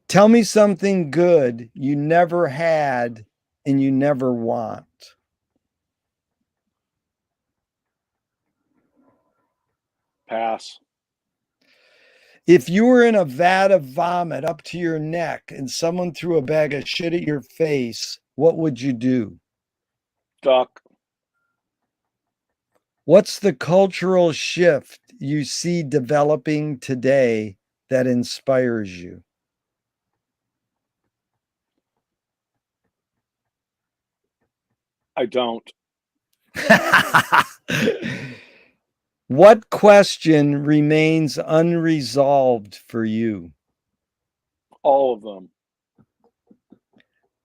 Tell me something good you never had and you never want. Pass. If you were in a vat of vomit up to your neck and someone threw a bag of shit at your face, what would you do? Duck. What's the cultural shift you see developing today that inspires you? I don't. What question remains unresolved for you? All of them.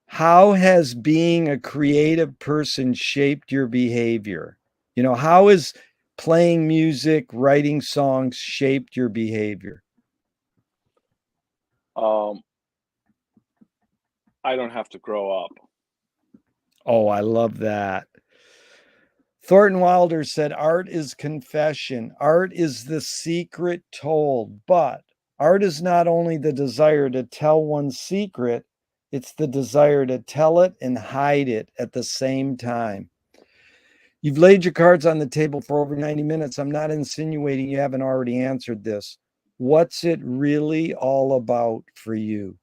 How has being a creative person shaped your behavior? How is playing music, writing songs shaped your behavior? Um, I don't have to grow up. Oh, I love that. Thornton Wilder said, art is confession. Art is the secret told, but art is not only the desire to tell one's secret, it's the desire to tell it and hide it at the same time. You've laid your cards on the table for over 90 minutes. I'm not insinuating you haven't already answered this. What's it really all about for you?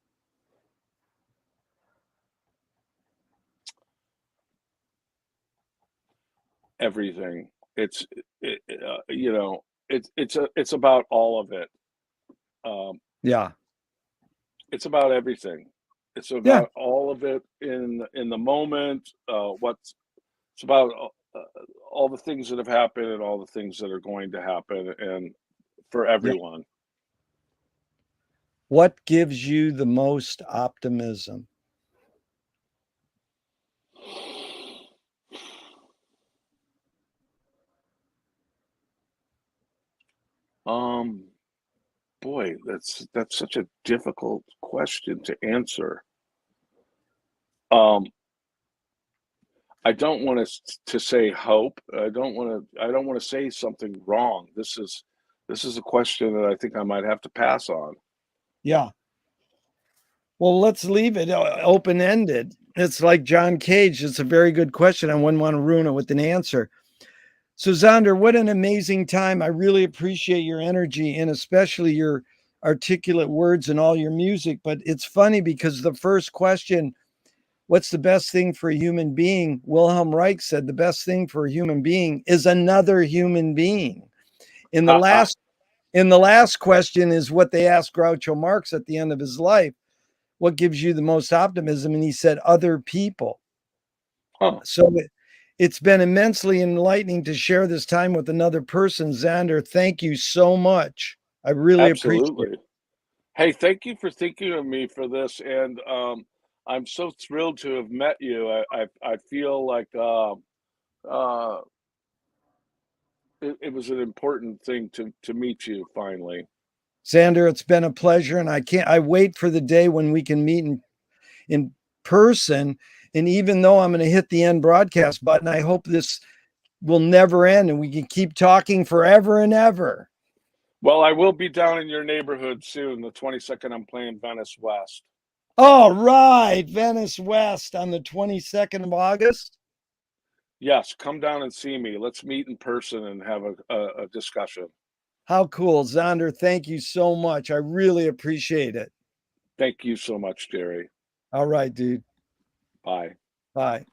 Everything. It's it's about all of it. Yeah. It's about everything. It's Yeah. about all of it in the moment. It's about all the things that have happened and all the things that are going to happen, and for Yeah. everyone. What gives you the most optimism? Um, Boy, that's such a difficult question to answer. Um, I don't want to say hope. I don't want to say something wrong. This is a question that I think I might have to pass on. Yeah. Well, let's leave it open ended. It's like John Cage. It's a very good question. I wouldn't want to ruin it with an answer. So, Zander, what an amazing time. I really appreciate your energy and especially your articulate words and all your music. But it's funny because the first question, what's the best thing for a human being? Wilhelm Reich said the best thing for a human being is another human being. In the Haha. last in the last question is what they asked Groucho Marx at the end of his life. What gives you the most optimism? And he said, other people. Huh. So it's been immensely enlightening to share this time with another person. Zander, thank you so much. I really appreciate it. Absolutely. Hey, thank you for thinking of me for this, and I'm so thrilled to have met you. I feel like uh, it was an important thing to meet you finally. Zander, it's been a pleasure. And I wait for the day when we can meet in person. And even though I'm going to hit the end broadcast button, I hope this will never end and we can keep talking forever and ever. Well, I will be down in your neighborhood soon. The 22nd, I'm playing Venice West. All right. Venice West on the 22nd of August. Yes, come down and see me. Let's meet in person and have a discussion. How cool. Zander, thank you so much. I really appreciate it. Thank you so much, Jerry. All right, dude. Bye. Bye.